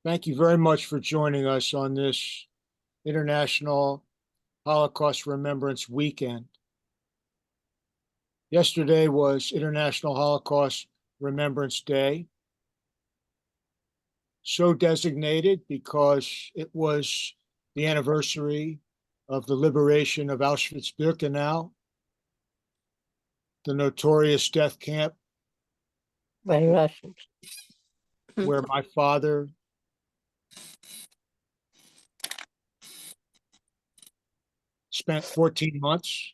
Thank you very much for joining us on this International Holocaust Remembrance Weekend. Yesterday was International Holocaust Remembrance Day, so designated because it was the anniversary of the liberation of Auschwitz-Birkenau, the notorious death camp by Russians. where my father spent 14 months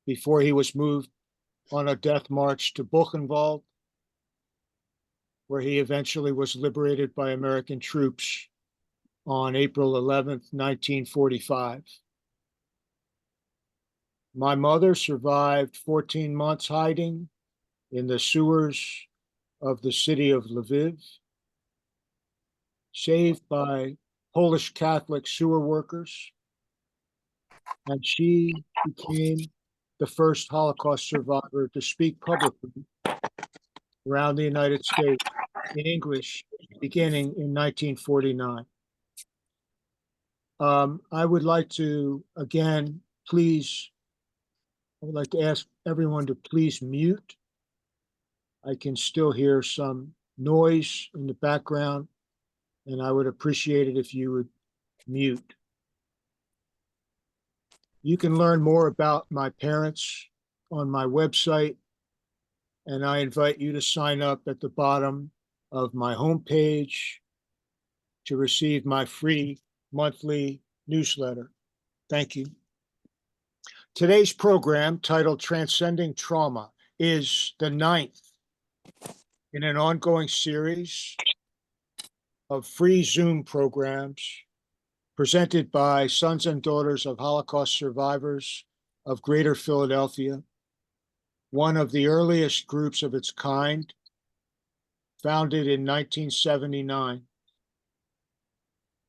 before he was moved on a death march to Buchenwald, where he eventually was liberated by American troops on April 11th, 1945. My mother survived 14 months hiding in the sewers of the city of Lviv, saved by Polish Catholic sewer workers, and she became the first Holocaust survivor to speak publicly around the United States in English beginning in 1949. I would like to, again, I would like to ask everyone to please mute. I can still hear some noise in the background, and I would appreciate it if you would mute. You can learn more about my parents on my website, and I invite you to sign up at the bottom of my homepage to receive my free monthly newsletter. Thank you. Today's program, titled Transcending Trauma, is the 9th in an ongoing series of free Zoom programs presented by Sons and Daughters of Holocaust Survivors of Greater Philadelphia, one of the earliest groups of its kind, founded in 1979.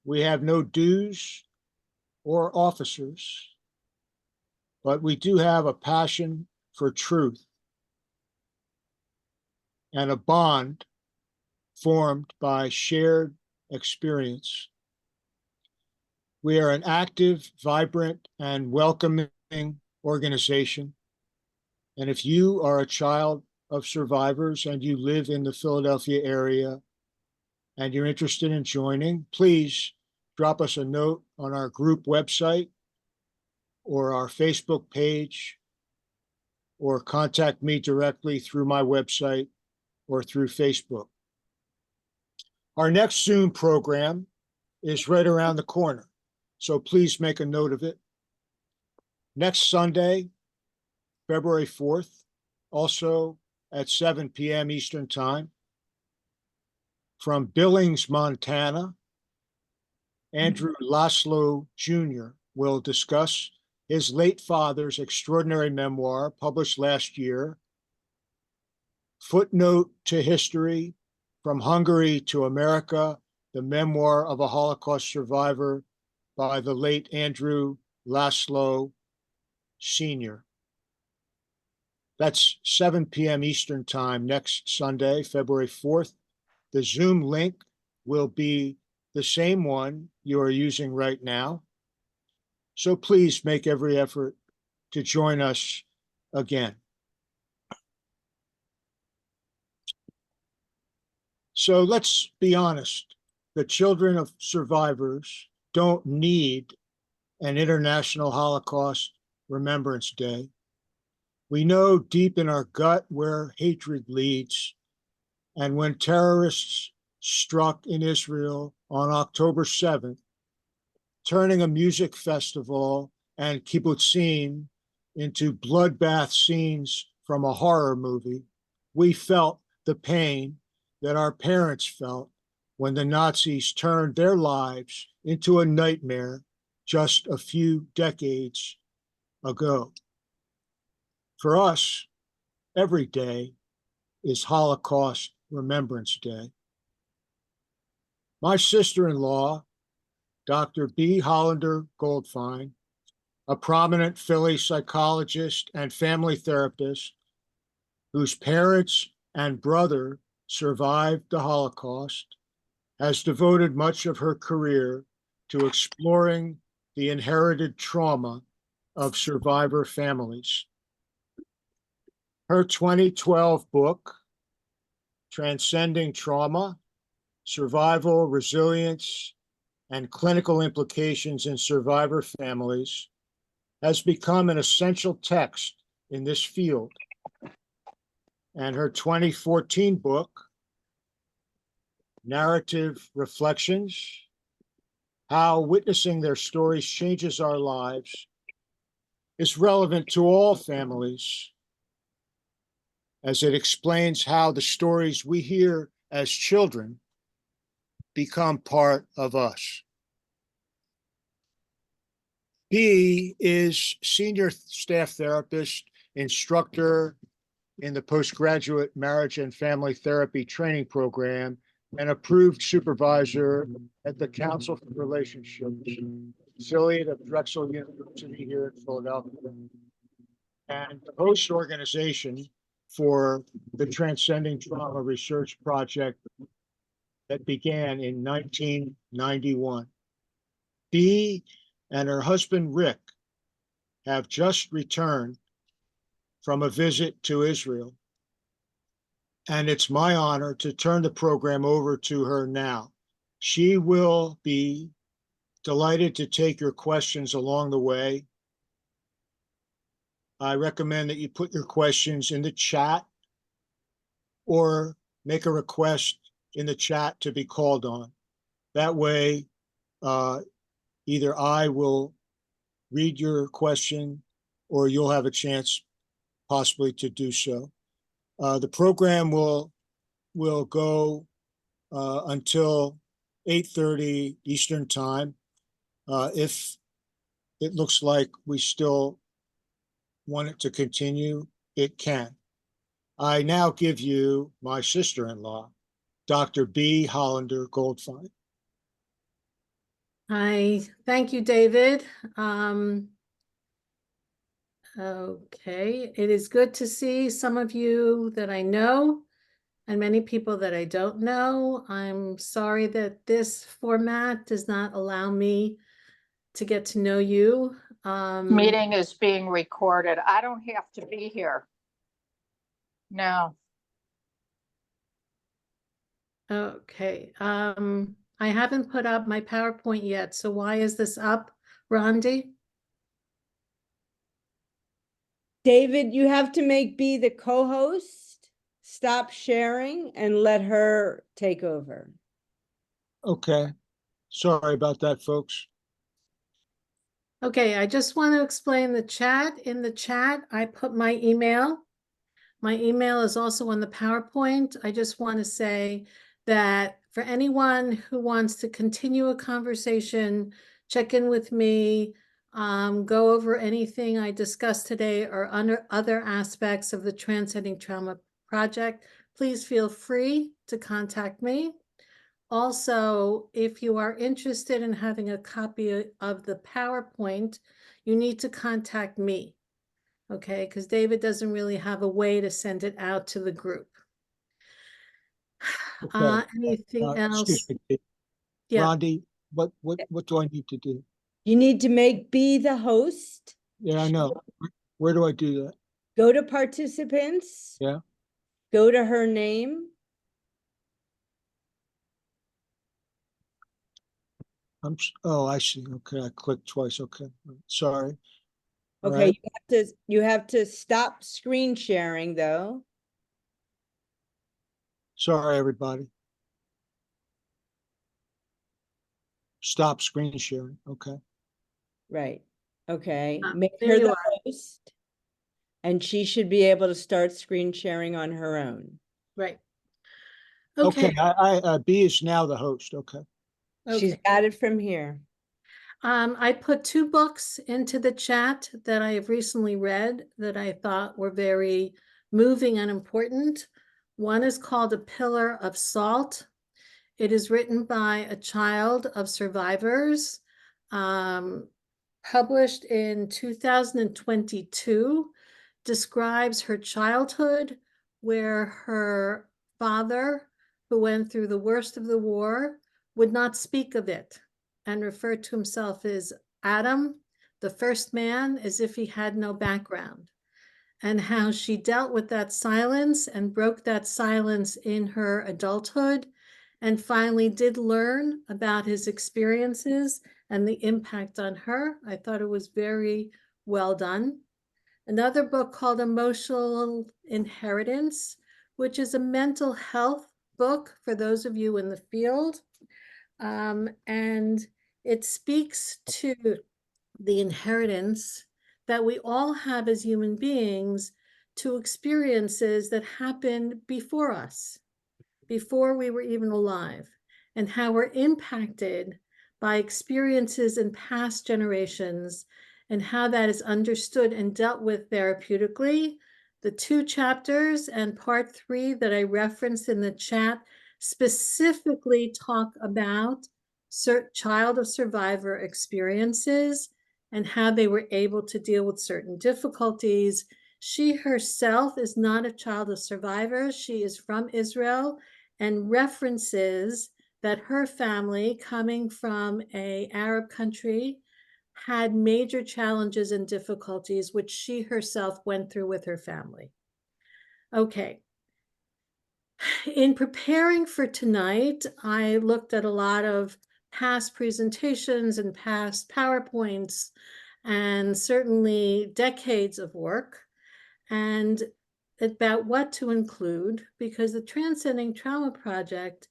We have no dues or officers, but we do have a passion for truth and a bond formed by shared experience. We are an active, vibrant, and welcoming organization. And if you are a child of survivors and you live in the Philadelphia area and you're interested in joining, please drop us a note on our group website or our Facebook page, or contact me directly through my website or through Facebook. Our next Zoom program is right around the corner, so please make a note of it. Next Sunday, February 4th, also at 7 p.m. Eastern Time, from Billings, Montana, Andrew Laszlo Jr. will discuss his late father's extraordinary memoir published last year, Footnote to History, From Hungary to America, the memoir of a Holocaust survivor by the late Andrew Laszlo Sr. That's 7 p.m. Eastern Time next Sunday, February 4th. The Zoom link will be the same one you are using right now. So please make every effort to join us again. So let's be honest. The children of survivors don't need an International Holocaust Remembrance Day. We know deep in our gut where hatred leads. And when terrorists struck in Israel on October 7th, turning a music festival and kibbutzim into bloodbath scenes from a horror movie, we felt the pain that our parents felt when the Nazis turned their lives into a nightmare just a few decades ago. For us, every day is Holocaust Remembrance Day. My sister-in-law, Dr. B. Hollander-Goldfein, a prominent Philly psychologist and family therapist whose parents and brother survived the Holocaust, has devoted much of her career to exploring the inherited trauma of survivor families. Her 2012 book, Transcending Trauma, Survival, Resilience, and Clinical Implications in Survivor Families, has become an essential text in this field. And her 2014 book, Narrative Reflections, How Witnessing Their Stories Changes Our Lives, is relevant to all families, as it explains how the stories we hear as children become part of us. B is senior staff therapist, instructor in the postgraduate marriage and family therapy training program, and approved supervisor at the Council for Relationships, affiliate of Drexel University here in Philadelphia, and the host organization for the Transcending Trauma Research Project that began in 1991. Dee and her husband, Rick, have just returned from a visit to Israel, and it's my honor to turn the program over to her now. She will be delighted to take your questions along the way. I recommend that you put your questions in the chat or make a request in the chat to be called on. That way, either I will read your question or you'll have a chance possibly to do so. The program will go until 8:30 Eastern Time. If it looks like we still want it to continue, it can. I now give you my sister-in-law, Dr. B. Hollander-Goldfein. Hi, thank you, David. Okay, it is good to see some of you that I know and many people that I don't know. I'm sorry that this format does not allow me to get to know you. Meeting is being recorded. I don't have to be here. No. Okay, I haven't put up my PowerPoint yet, so why is this up, Rondi? David, you have to make B the co-host, stop sharing, and let her take over. Okay. Sorry about that, folks. Okay, I just want to explain the chat. In the chat, I put my email. My email is also on the PowerPoint. I just want to say that for anyone who wants to continue a conversation, check in with me, go over anything I discussed today or under other aspects of the Transcending Trauma Project, please feel free to contact me. Also, if you are interested in having a copy of the PowerPoint, you need to contact me, okay? Because David doesn't really have a way to send it out to the group. Okay. Anything else? Excuse me. Yeah. Rondi, what do I need to do? You need to make B the host. Yeah, I know. Where do I do that? Go to participants. Yeah. Go to her name. Oh, I see. Okay, I clicked twice. Okay, sorry. All Okay, right. you have to stop screen sharing though. Sorry, everybody. Stop screen sharing. Okay. Right. Okay. Make There her you the are. host. And she should be able to start screen sharing on her own. Right. Okay. Okay. B is now the host. Okay. She's Okay. got it from here. I put 2 books into the chat that I have recently read that I thought were very moving and important. One is called A Pillar of Salt. It is written by a child of survivors, published in 2022, describes her childhood where her father, who went through the worst of the war, would not speak of it and referred to himself as Adam, the first man, as if he had no background, and how she dealt with that silence and broke that silence in her adulthood, and finally did learn about his experiences and the impact on her. I thought it was very well done. Another book called Emotional Inheritance, which is a mental health book for those of you in the field. And it speaks to the inheritance that we all have as human beings to experiences that happened before us, before we were even alive, and how we're impacted by experiences in past generations, and how that is understood and dealt with therapeutically. The 2 chapters and part 3 that I referenced in the chat specifically talk about child of survivor experiences and how they were able to deal with certain difficulties. She herself is not a child of survivor. She is from Israel, and references that her family, coming from an Arab country, had major challenges and difficulties, which she herself went through with her family. Okay. In preparing for tonight, I looked at a lot of past presentations and past PowerPoints, and certainly decades of work, and about what to include, because the Transcending Trauma Project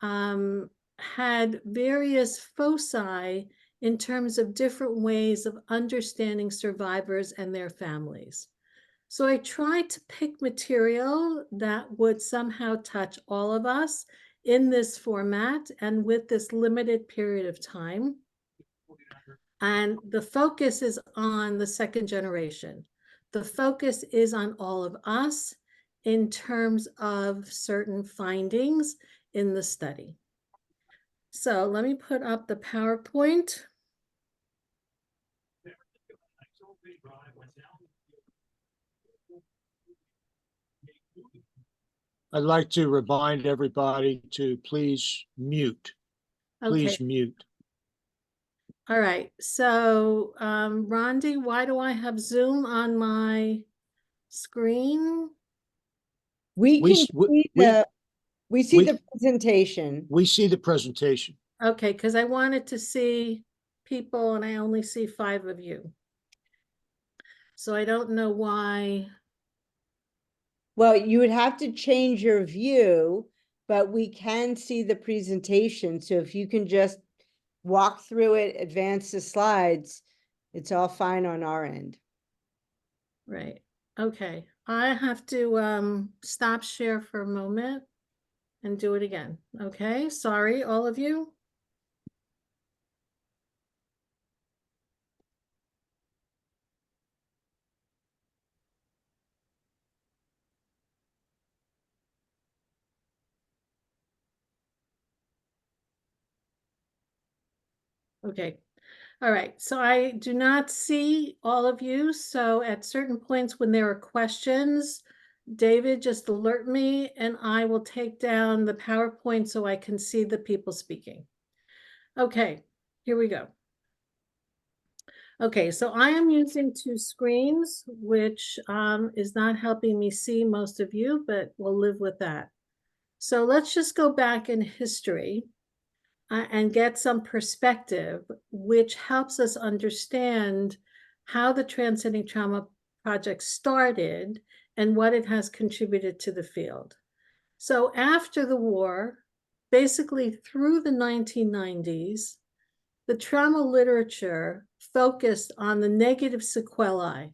had various foci in terms of different ways of understanding survivors and their families. So I tried to pick material that would somehow touch all of us in this format and with this limited period of time. And the focus is on the second generation. The focus is on all of us in terms of certain findings in the study. So let me put up the PowerPoint. I'd like to remind everybody to please mute. Please Okay. mute. All right. So, Rondi, why do I have Zoom on my screen? We We can s- we- see we- the, we see we- the presentation. We see the presentation. Okay, because I wanted to see people and I only see 5 of you. So I don't know why. Well, you would have to change your view, but we can see the presentation. So if you can just walk through it, advance the slides, it's all fine on our end. Right. Okay. I have to stop share for a moment and do it again. Okay. Sorry, all of you. Okay. All right. So I do not see all of you. So at certain points when there are questions, David, just alert me and I will take down the PowerPoint so I can see the people speaking. Okay, here we go. Okay, so I am using 2 screens, which is not helping me see most of you, but we'll live with that. So let's just go back in history and get some perspective, which helps us understand how the Transcending Trauma Project started and what it has contributed to the field. So after the war, basically through the 1990s, the trauma literature focused on the negative sequelae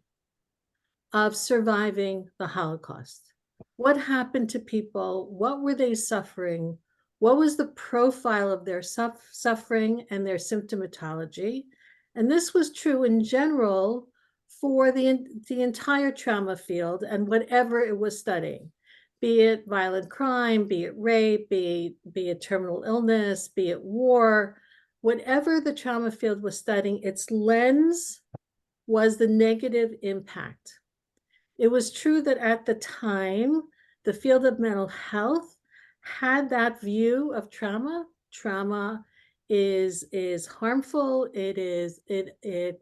of surviving the Holocaust. What happened to people? What were they suffering? What was the profile of their suffering and their symptomatology? And this was true in general for the entire trauma field and whatever it was studying, be it violent crime, be it rape, be it terminal illness, be it war, whatever the trauma field was studying, its lens was the negative impact. It was true that at the time, the field of mental health had that view of trauma, trauma is harmful. It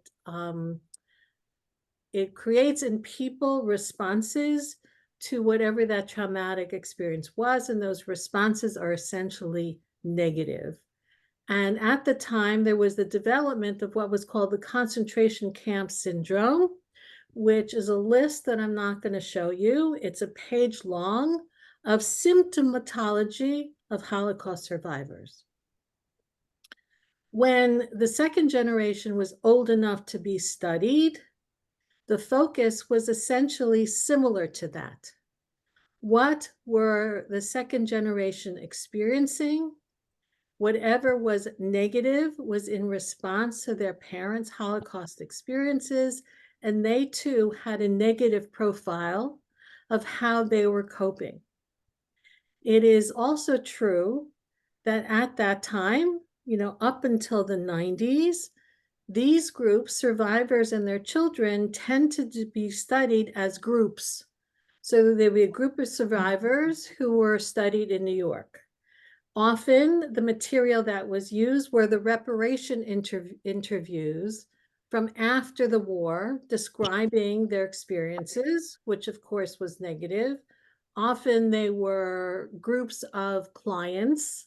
creates in people responses to whatever that traumatic experience was, and those responses are essentially negative. And at the time, there was the development of what was called the concentration camp syndrome, which is a list that I'm not going to show you. It's a page long of symptomatology of Holocaust survivors. When the second generation was old enough to be studied, the focus was essentially similar to that. What were the second generation experiencing? Whatever was negative was in response to their parents' Holocaust experiences, and they too had a negative profile of how they were coping. It is also true that at that time, up until the 90s, these groups, survivors and their children, tended to be studied as groups. So there would be a group of survivors who were studied in New York. Often the material that was used were the reparation interviews from after the war, describing their experiences, which of course was negative. Often they were groups of clients.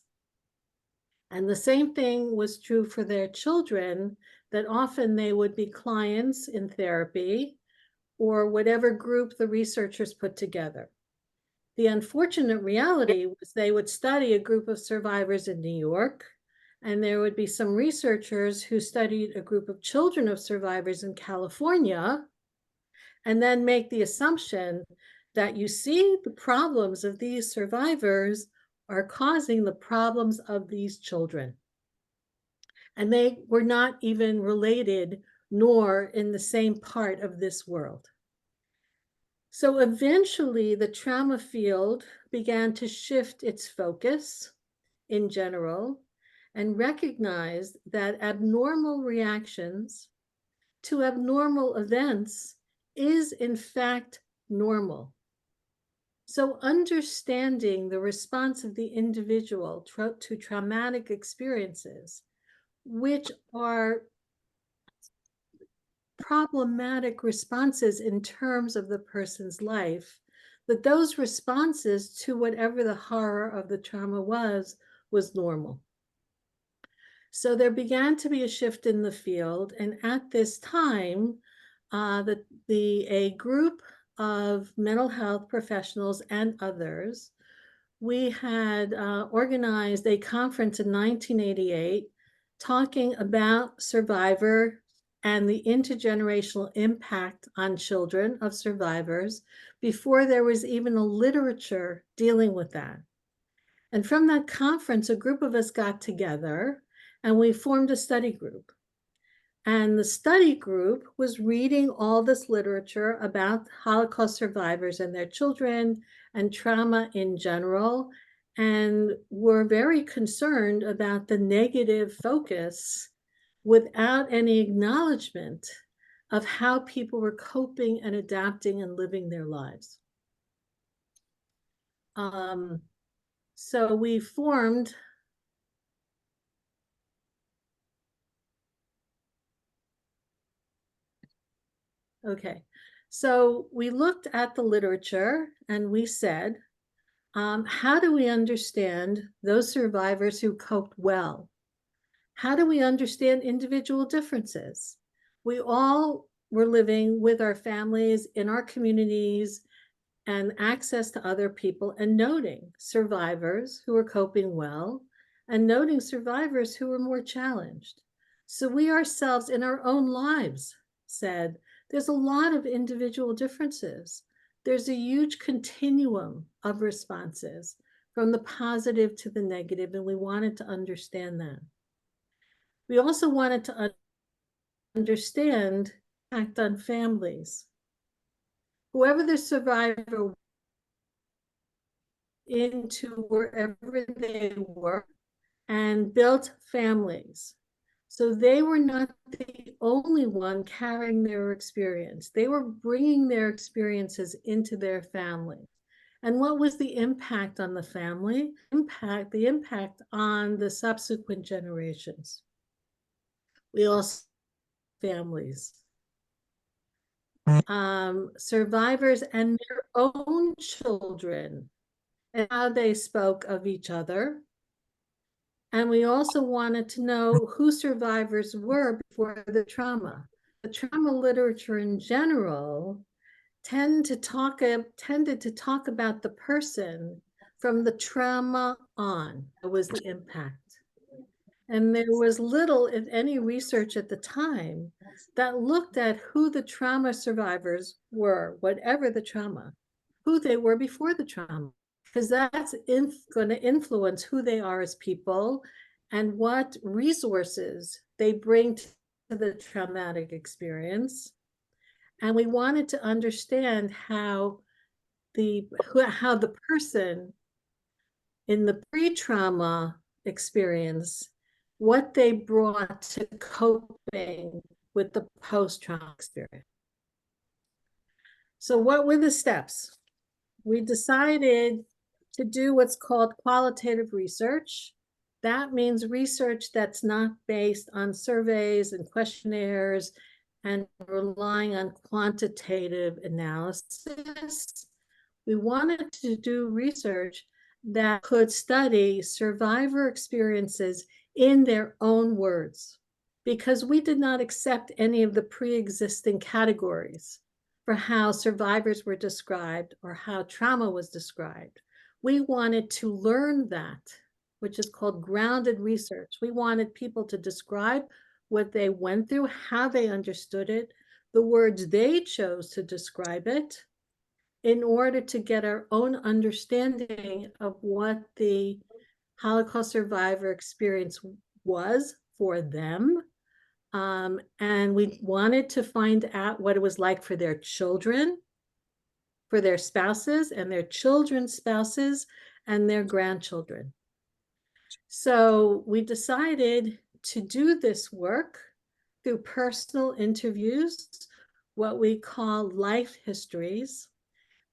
And the same thing was true for their children, that often they would be clients in therapy or whatever group the researchers put together. The unfortunate reality was they would study a group of survivors in New York, and there would be some researchers who studied a group of children of survivors in California, and then make the assumption that you see the problems of these survivors are causing the problems of these children. And they were not even related, nor in the same part of this world. So eventually the trauma field began to shift its focus in general and recognized that abnormal reactions to abnormal events is in fact normal. So understanding the response of the individual to traumatic experiences, which are problematic responses in terms of the person's life, that those responses to whatever the horror of the trauma was normal. So there began to be a shift in the field, and at this time, a group of mental health professionals and others, we had organized a conference in 1988 talking about survivor and the intergenerational impact on children of survivors before there was even a literature dealing with that. And from that conference, a group of us got together and we formed a study group. And the study group was reading all this literature about Holocaust survivors and their children and trauma in general, and were very concerned about the negative focus without any acknowledgement of how people were coping and adapting and living their lives. So we formed so we looked at the literature and we said, how do we understand those survivors who coped well? How do we understand individual differences? We all were living with our families in our communities and access to other people, and noting survivors who were coping well and noting survivors who were more challenged. So we ourselves in our own lives said, there's a lot of individual differences. There's a huge continuum of responses from the positive to the negative, and we wanted to understand that. We also wanted to understand the impact on families. Whoever the survivor into wherever they were and built families. So they were not the only one carrying their experience. They were bringing their experiences into their family. And what was the impact on the family? The impact on the subsequent generations. We also families. Survivors and their own children and how they spoke of each other. And we also wanted to know who survivors were before the trauma. The trauma literature in general tended to talk about the person from the trauma on. That was the impact. And there was little, if any, research at the time that looked at who the trauma survivors were, whatever the trauma, who they were before the trauma, because that's going to influence who they are as people and what resources they bring to the traumatic experience. And we wanted to understand how the person in the pre-trauma experience, what they brought to coping with the post-trauma experience. So what were the steps? We decided to do what's called qualitative research. That means research that's not based on surveys and questionnaires and relying on quantitative analysis. We wanted to do research that could study survivor experiences in their own words, because we did not accept any of the pre-existing categories for how survivors were described or how trauma was described. We wanted to learn that, which is called grounded research. We wanted people to describe what they went through, how they understood it, the words they chose to describe it, in order to get our own understanding of what the Holocaust survivor experience was for them. And we wanted to find out what it was like for their children, for their spouses and their children's spouses and their grandchildren. So we decided to do this work through personal interviews, what we call life histories.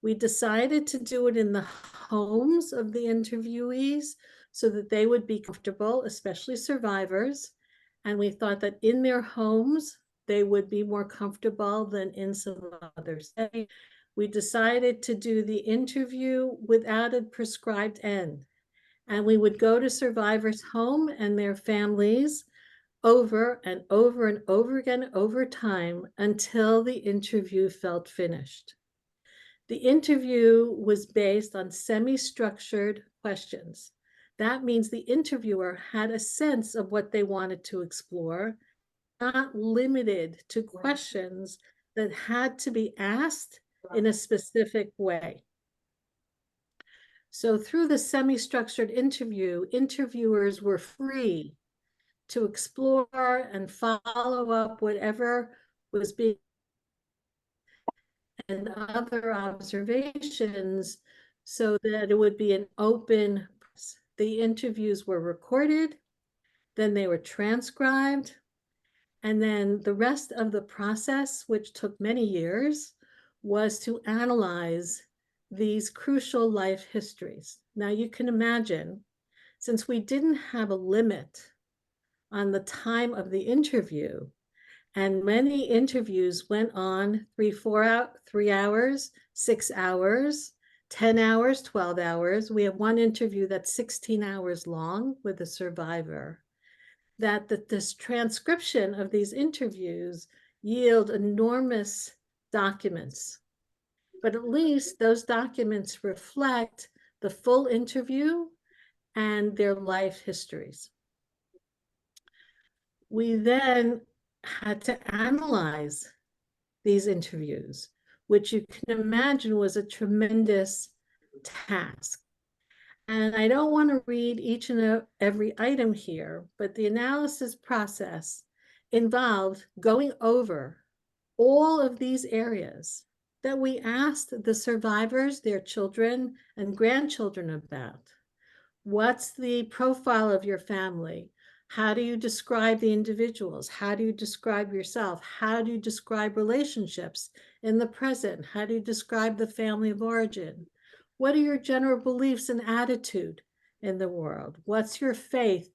We decided to do it in the homes of the interviewees so that they would be comfortable, especially survivors. And we thought that in their homes, they would be more comfortable than in some other setting. We decided to do the interview without a prescribed end. And we would go to survivors' home and their families over and over and over again over time until the interview felt finished. The interview was based on semi-structured questions. That means the interviewer had a sense of what they wanted to explore, not limited to questions that had to be asked in a specific way. So through the semi-structured interview, interviewers were free to explore and follow up whatever was being and other observations so that it would be an open process. The interviews were recorded, then they were transcribed, and then the rest of the process, which took many years, was to analyze these crucial life histories. Now you can imagine, since we didn't have a limit on the time of the interview, and many interviews went on 3 hours, 6 hours, 10 hours, 12 hours. We have one interview that's 16 hours long with a survivor. This transcription of these interviews yield enormous documents. But at least those documents reflect the full interview and their life histories. We then had to analyze these interviews, which you can imagine was a tremendous task. And I don't want to read each and every item here, but the analysis process involved going over all of these areas that we asked the survivors, their children and grandchildren about. What's the profile of your family? How do you describe the individuals? How do you describe yourself? How do you describe relationships in the present? How do you describe the family of origin? What are your general beliefs and attitude in the world? What's your faith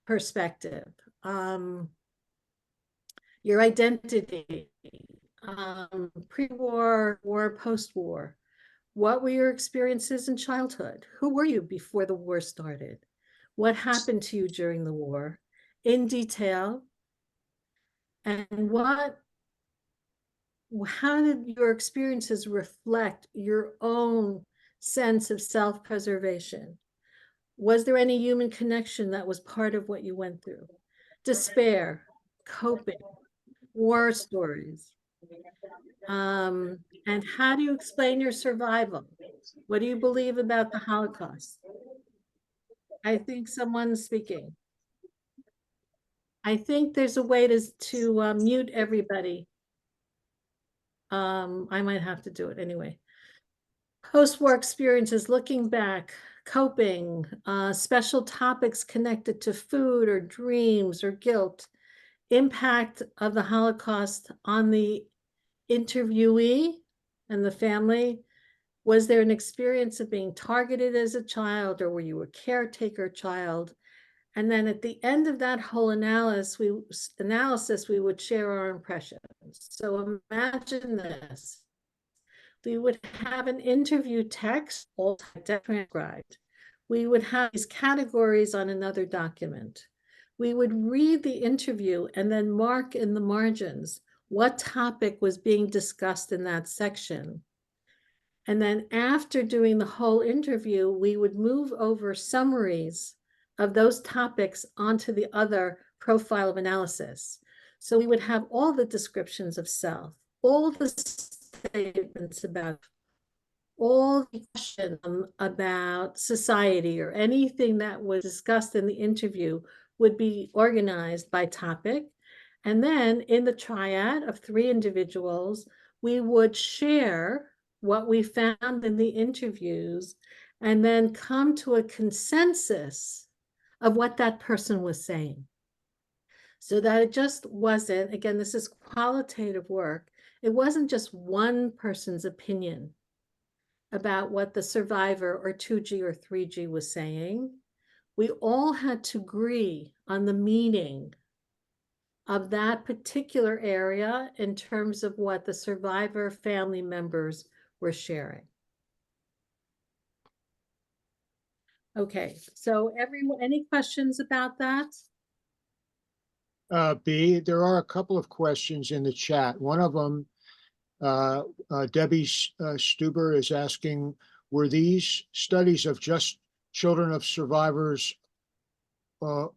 perspective? Your identity, pre-war, war, post-war. What were your experiences in childhood? Who were you before the war started? What happened to you during the war in detail? And how did your experiences reflect your own sense of self-preservation? Was there any human connection that was part of what you went through? Despair, coping, war stories. And how do you explain your survival? What do you believe about the Holocaust? I think someone's speaking. I think there's a way to mute everybody. I might have to do it anyway. Post-war experiences, looking back, coping, special topics connected to food or dreams or guilt, impact of the Holocaust on the interviewee and the family. Was there an experience of being targeted as a child, or were you a caretaker child? And then at the end of that whole analysis, we would share our impressions. So imagine this. We would have an interview text, all transcribed. We would have these categories on another document. We would read the interview and then mark in the margins what topic was being discussed in that section. And then after doing the whole interview, we would move over summaries of those topics onto the other profile of analysis. So we would have all the descriptions of self, all the statements about, all the questions about society or anything that was discussed in the interview would be organized by topic. And then in the triad of 3 individuals, we would share what we found in the interviews and then come to a consensus of what that person was saying. So that it just wasn't, again, this is qualitative work. It wasn't just one person's opinion about what the survivor or 2G or 3G was saying. We all had to agree on the meaning of that particular area in terms of what the survivor family members were sharing. Okay, so everyone, any questions about that? B, there are a couple of questions in the chat. One of them, Debbie Stuber is asking, were these studies of just children of survivors or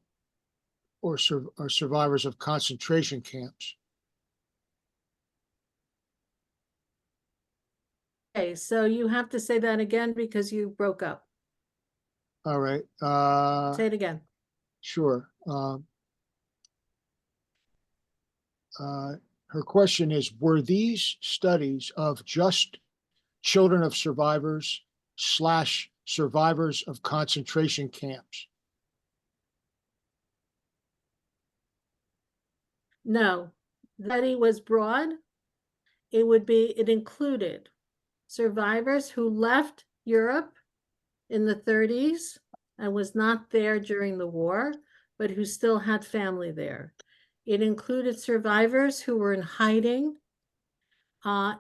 survivors of concentration camps? Okay, so you have to say that again because you broke up. All right. Say it again. Sure. Her question is, were these studies of just children of survivors / survivors of concentration camps? No, that he was broad. It included survivors who left Europe in the 30s and was not there during the war, but who still had family there. It included survivors who were in hiding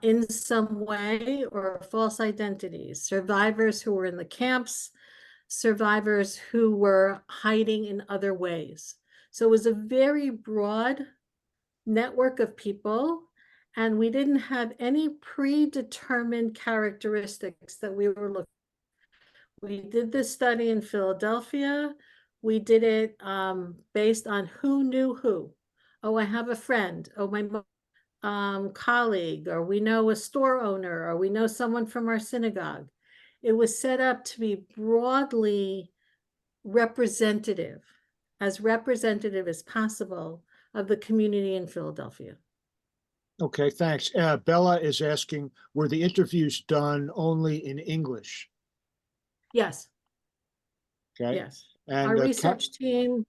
in some way or false identities, survivors who were in the camps, survivors who were hiding in other ways. So it was a very broad network of people, and we didn't have any predetermined characteristics that we were looking. We did this study in Philadelphia. We did it based on who knew who. Oh, I have a friend. Oh, my colleague, or we know a store owner, or we know someone from our synagogue. It was set up to be broadly representative as possible of the community in Philadelphia. Okay, thanks. Bella is asking, were the interviews done only in English? Yes. Okay. Yes. And our research team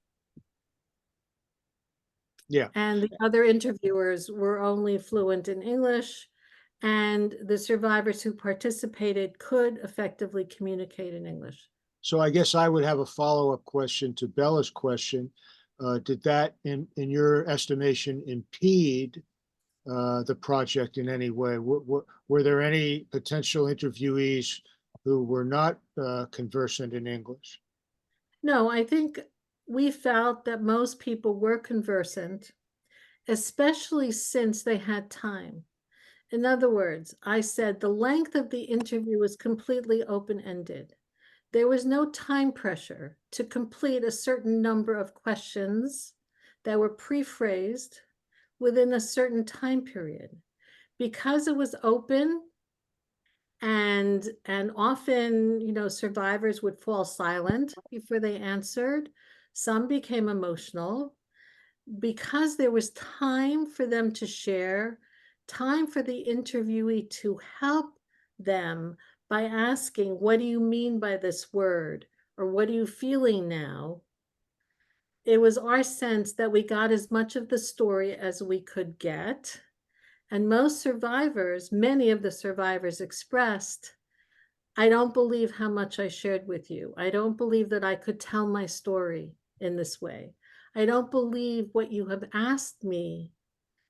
yeah, and the other interviewers were only fluent in English. and the survivors who participated could effectively communicate in English. So I guess I would have a follow-up question to Bella's question. Did that, in your estimation, impede the project in any way? Were there any potential interviewees who were not conversant in English? No, I think we felt that most people were conversant, especially since they had time. In other words, I said the length of the interview was completely open-ended. There was no time pressure to complete a certain number of questions that were pre-phrased within a certain time period. Because it was open, and often, you know, survivors would fall silent before they answered. Some became emotional. Because there was time for them to share, time for the interviewee to help them by asking, what do you mean by this word? Or what are you feeling now? It was our sense that we got as much of the story as we could get. And most survivors, many of the survivors expressed, I don't believe how much I shared with you. I don't believe that I could tell my story in this way. I don't believe what you have asked me,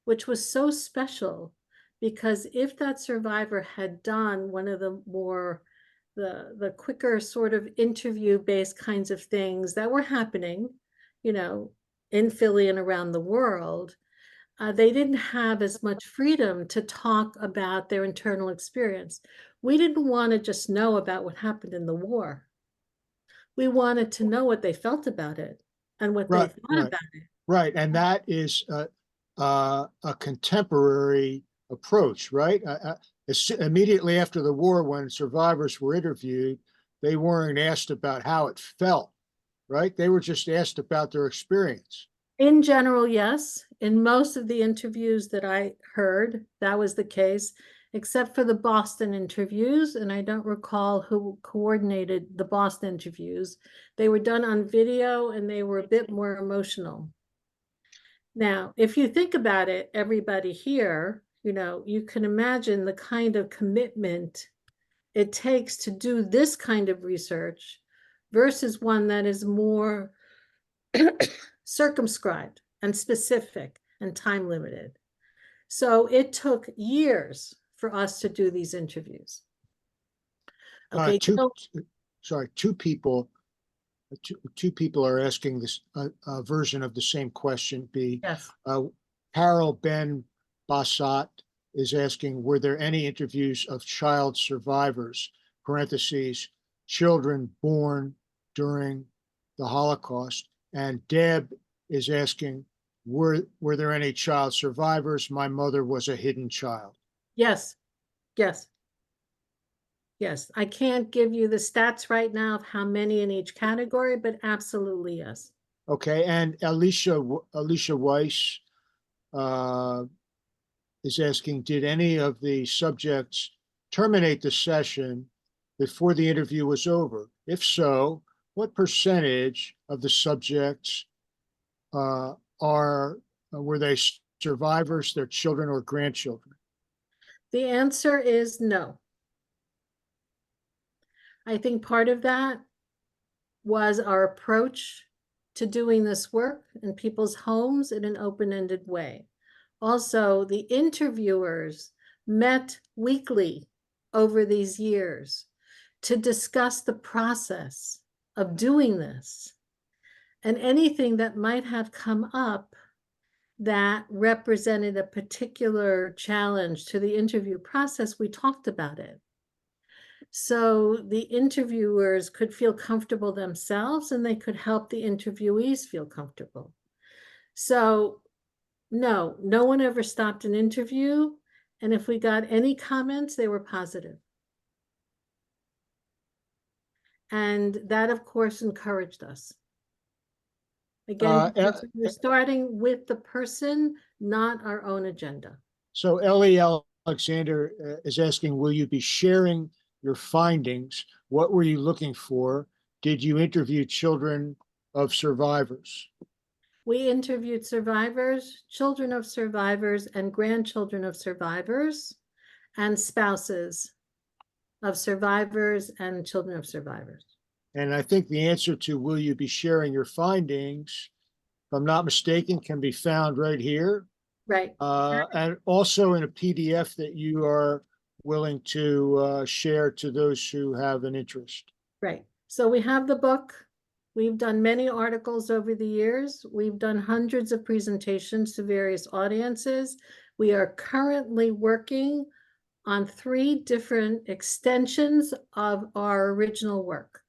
which was so special, because if that survivor had done one of the more, the quicker sort of interview-based kinds of things that were happening, you know, in Philly and around the world, they didn't have as much freedom to talk about their internal experience. We didn't want to just know about what happened in the war. We wanted to know what they felt about it and what they Right, thought right, about it. right. And that is a contemporary approach, right? Immediately after the war, when survivors were interviewed, they weren't asked about how it felt, right? They were just asked about their experience. In general, yes. In most of the interviews that I heard, that was the case, except for the Boston interviews. And I don't recall who coordinated the Boston interviews. They were done on video and they were a bit more emotional. Now, if you think about it, everybody here, you know, you can imagine the kind of commitment it takes to do this kind of research versus one that is more circumscribed and specific and time limited. So it took years for us to do these interviews. Okay, Two people. Two people are asking this version of the same question. yes. Carol Ben Bassat is asking, were there any interviews of child survivors, parentheses, children born during the Holocaust? And Deb is asking, were there any child survivors? My mother was a hidden child. Yes, yes. Yes, I can't give you the stats right now of how many in each category, but absolutely yes. Okay, and Alicia Weiss is asking, did any of the subjects terminate the session before the interview was over? If so, what percentage of the subjects were they survivors, their children, or grandchildren? The answer is no. I think part of that was our approach to doing this work in people's homes in an open-ended way. Also, the interviewers met weekly over these years to discuss the process of doing this and anything that might have come up that represented a particular challenge to the interview process, we talked about it. So the interviewers could feel comfortable themselves and they could help the interviewees feel comfortable. So no one ever stopped an interview. And if we got any comments, they were positive. And that, of course, encouraged us. Again, we're starting with the person, not our own agenda. So Ellie Alexander is asking, will you be sharing your findings? What were you looking for? Did you interview children of survivors? We interviewed survivors, children of survivors, and grandchildren of survivors. and spouses of survivors and children of survivors. And I think the answer to will you be sharing your findings, if I'm not mistaken, can be found right here. Right. And also in a PDF that you are willing to share to those who have an interest. Right. So we have the book. We've done many articles over the years. We've done hundreds of presentations to various audiences. We are currently working on 3 different extensions of our original work,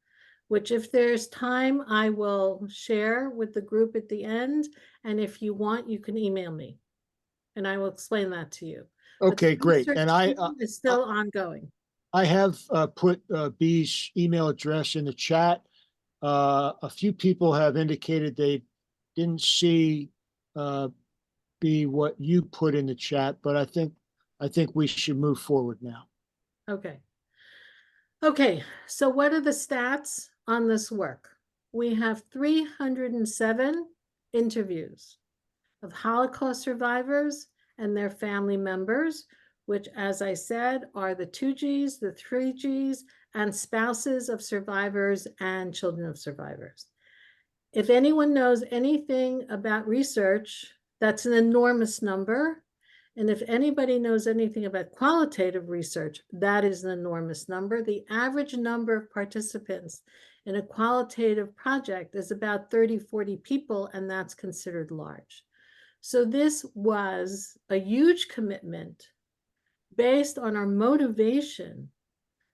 which if there's time, I will share with the group at the end. And if you want, you can email me and I will explain that to you. Okay, great. And I is still ongoing. I have put B's email address in the chat. A few people have indicated they didn't see B what you put in the chat, but I think we should move forward now. Okay. Okay, so what are the stats on this work? We have 307 interviews of Holocaust survivors and their family members, which, as I said, are the 2 Gs, the 3 Gs, and spouses of survivors and children of survivors. If anyone knows anything about research, that's an enormous number. And if anybody knows anything about qualitative research, that is an enormous number. The average number of participants in a qualitative project is about 30, 40 people, and that's considered large. So this was a huge commitment based on our motivation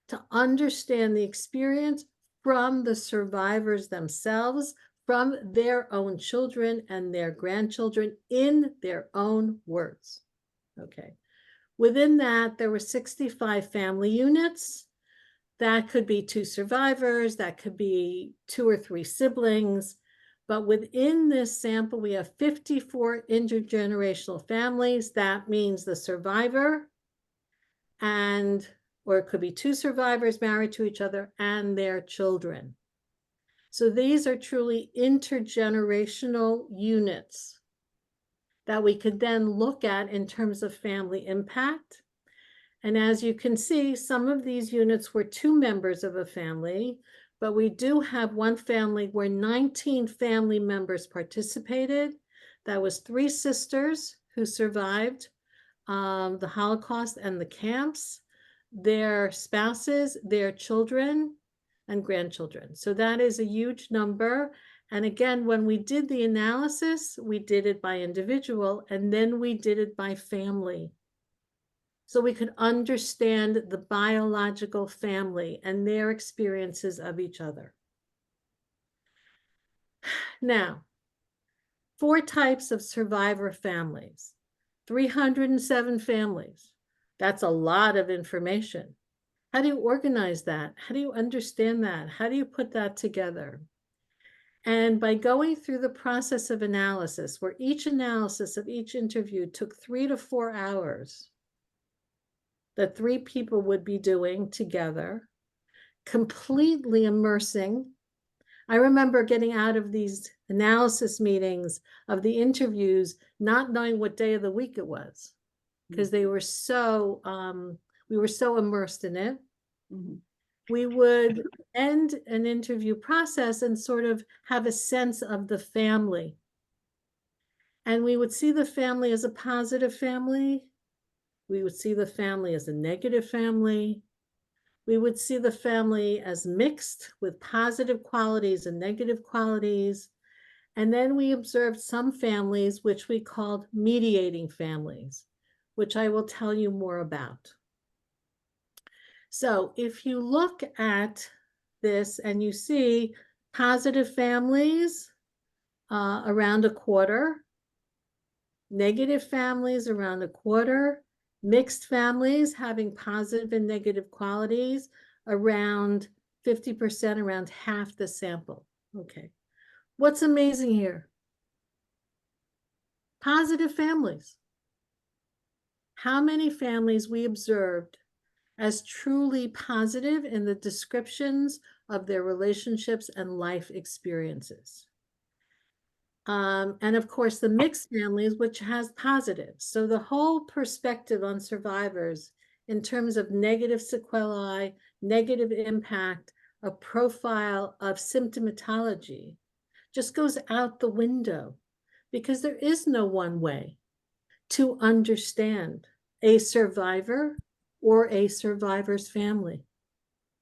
to understand the experience from the survivors themselves, from their own children and their grandchildren in their own words. Okay. Within that, there were 65 family units. That could be 2 survivors, that could be 2 or 3 siblings. But within this sample, we have 54 intergenerational families. That means the survivor or it could be 2 survivors married to each other and their children. So these are truly intergenerational units that we could then look at in terms of family impact. And as you can see, some of these units were 2 members of a family, but we do have one family where 19 family members participated. That was 3 sisters who survived the Holocaust and the camps, their spouses, their children, and grandchildren. So that is a huge number. And again, when we did the analysis, we did it by individual, and then we did it by family. So we could understand the biological family and their experiences of each other. Now, 4 types of survivor families, 307 families. That's a lot of information. How do you organize that? How do you understand that? How do you put that together? And by going through the process of analysis, where each analysis of each interview took 3 to 4 hours, that 3 people would be doing together, completely immersing. I remember getting out of these analysis meetings of the interviews, not knowing what day of the week it was, because they were so, we were so immersed in it. Mhm. We would end an interview process and sort of have a sense of the family. And we would see the family as a positive family. We would see the family as a negative family. We would see the family as mixed with positive qualities and negative qualities. And then we observed some families, which we called mediating families, which I will tell you more about. So if you look at this and you see positive families around a quarter, negative families around a quarter, mixed families having positive and negative qualities around 50%, around half the sample. Okay. What's amazing here? Positive families. How many families we observed as truly positive in the descriptions of their relationships and life experiences. And of course, the mixed families, which has positives. So the whole perspective on survivors in terms of negative sequelae, negative impact, a profile of symptomatology just goes out the window, because there is no one way to understand a survivor or a survivor's family.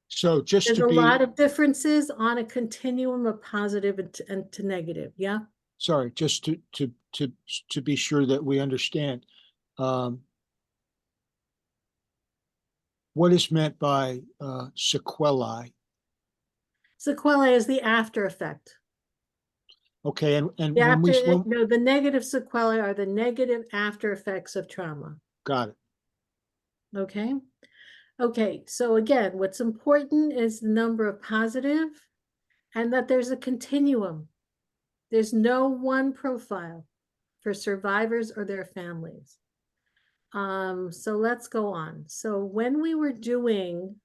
So just There's to a lot be, of differences on a continuum of positive and to negative. Yeah. sorry, just to be sure that we understand. What is meant by sequelae? Sequelae is the after effect. Okay, and The when we, after, no, the negative sequelae are the negative after effects of trauma. got it. Okay. Okay. So again, what's important is the number of positive and that there's a continuum. There's no one profile for survivors or their families. So let's go on. So when we were doing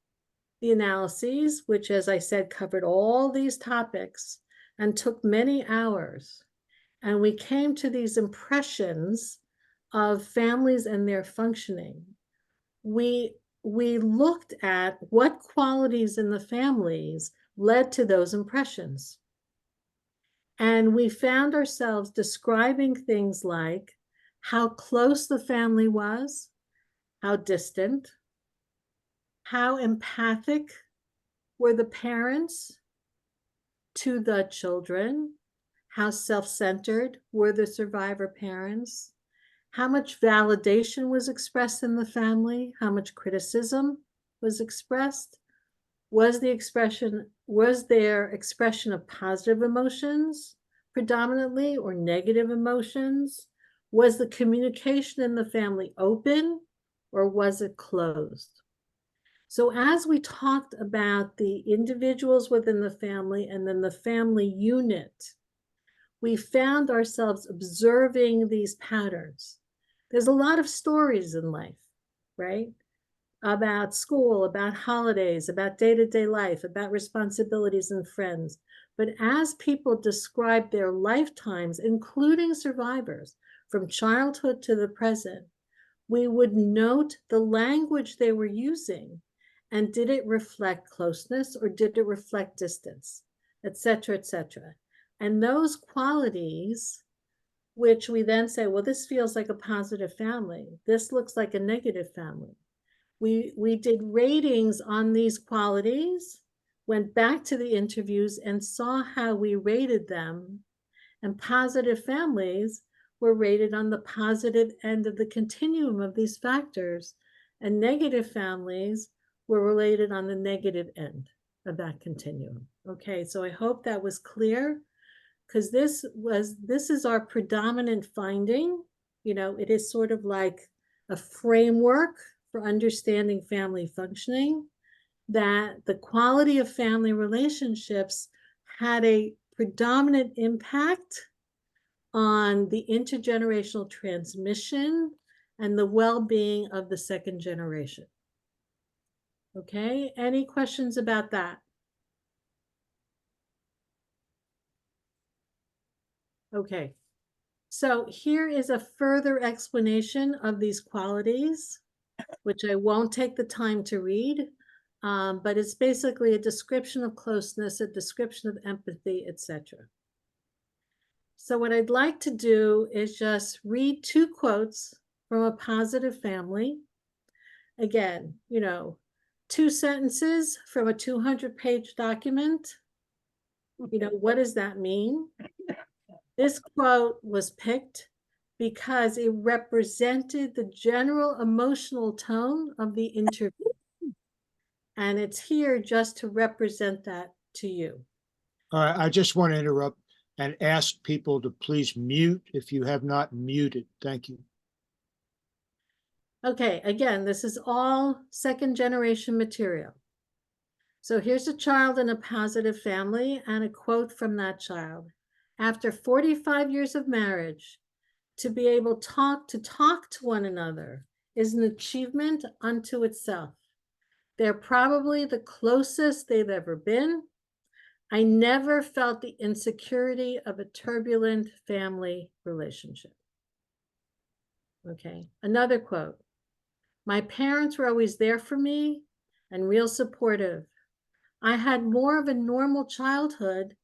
the analyses, which, as I said, covered all these topics and took many hours, and we came to these impressions of families and their functioning, we looked at what qualities in the families led to those impressions. And we found ourselves describing things like how close the family was, how distant, how empathic were the parents to the children, how self-centered were the survivor parents, how much validation was expressed in the family, how much criticism was expressed, was there expression of positive emotions predominantly or negative emotions? Was the communication in the family open or was it closed? So as we talked about the individuals within the family and then the family unit, we found ourselves observing these patterns. There's a lot of stories in life, right? About school, about holidays, about day-to-day life, about responsibilities and friends. But as people describe their lifetimes, including survivors, from childhood to the present, we would note the language they were using, and did it reflect closeness or did it reflect distance, et cetera, et cetera. And those qualities, which we then say, well, this feels like a positive family. This looks like a negative family. We did ratings on these qualities, went back to the interviews and saw how we rated them. And positive families were rated on the positive end of the continuum of these factors. And negative families were related on the negative end of that continuum. Okay, so I hope that was clear, because this is our predominant finding. You know, it is sort of like a framework for understanding family functioning, that the quality of family relationships had a predominant impact on the intergenerational transmission and the well-being of the second generation. Okay, any questions about that? Okay, so here is a further explanation of these qualities, which I won't take the time to read, but it's basically a description of closeness, a description of empathy, etc. So what I'd like to do is just read 2 quotes from a positive family. Again, you know, 2 sentences from a 200-page document. You know, what does that mean? This quote was picked because it represented the general emotional tone of the interview. And it's here just to represent that to you. All right, I just want to interrupt and ask people to please mute if you have not muted. Thank you. Okay, again, this is all second generation material. So here's a child in a positive family and a quote from that child. After 45 years of marriage, to be able to talk to one another is an achievement unto itself. They're probably the closest they've ever been. I never felt the insecurity of a turbulent family relationship. Okay, another quote. My parents were always there for me and real supportive. I had more of a normal childhood,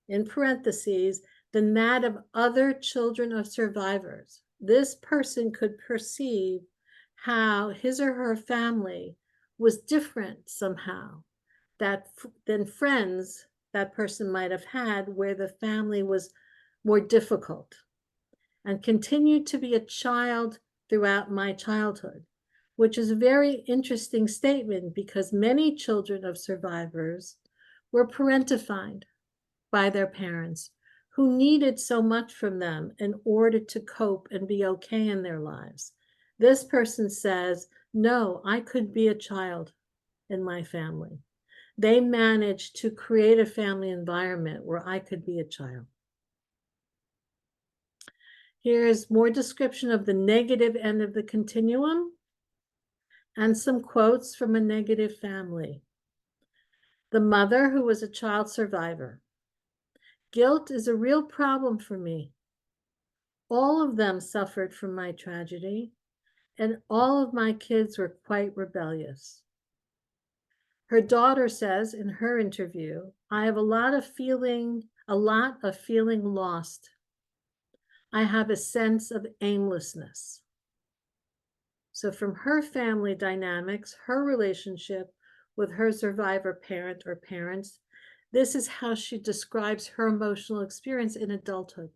in parentheses, than that of other children of survivors. This person could perceive how his or her family was different somehow than friends that person might have had where the family was more difficult, and continued to be a child throughout my childhood, which is a very interesting statement because many children of survivors were parentified by their parents who needed so much from them in order to cope and be okay in their lives. This person says, no, I could be a child in my family. They managed to create a family environment where I could be a child. Here's more description of the negative end of the continuum and some quotes from a negative family. The mother, who was a child survivor. Guilt is a real problem for me. All of them suffered from my tragedy, and all of my kids were quite rebellious. Her daughter says in her interview, I have a lot of feeling lost. I have a sense of aimlessness. So from her family dynamics, her relationship with her survivor parent or parents, this is how she describes her emotional experience in adulthood.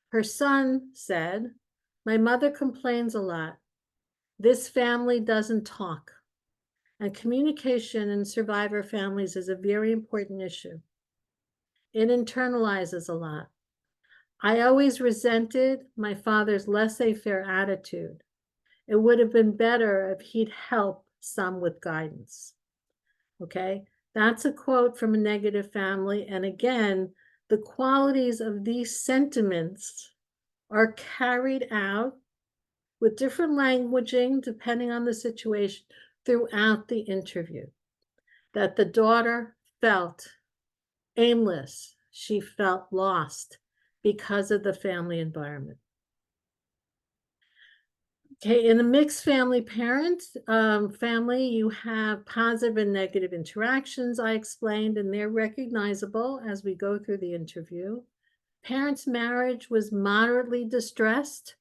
Her son said, my mother complains a lot. This family doesn't talk. And communication in survivor families is a very important issue. It internalizes a lot. I always resented my father's laissez-faire attitude. It would have been better if he'd helped some with guidance. Okay, that's a quote from a negative family. And again, the qualities of these sentiments are carried out with different languaging depending on the situation throughout the interview. That the daughter felt aimless, she felt lost because of the family environment. Okay, in a mixed family family, you have positive and negative interactions, I explained, and they're recognizable as we go through the interview. Parents' marriage was moderately distressed,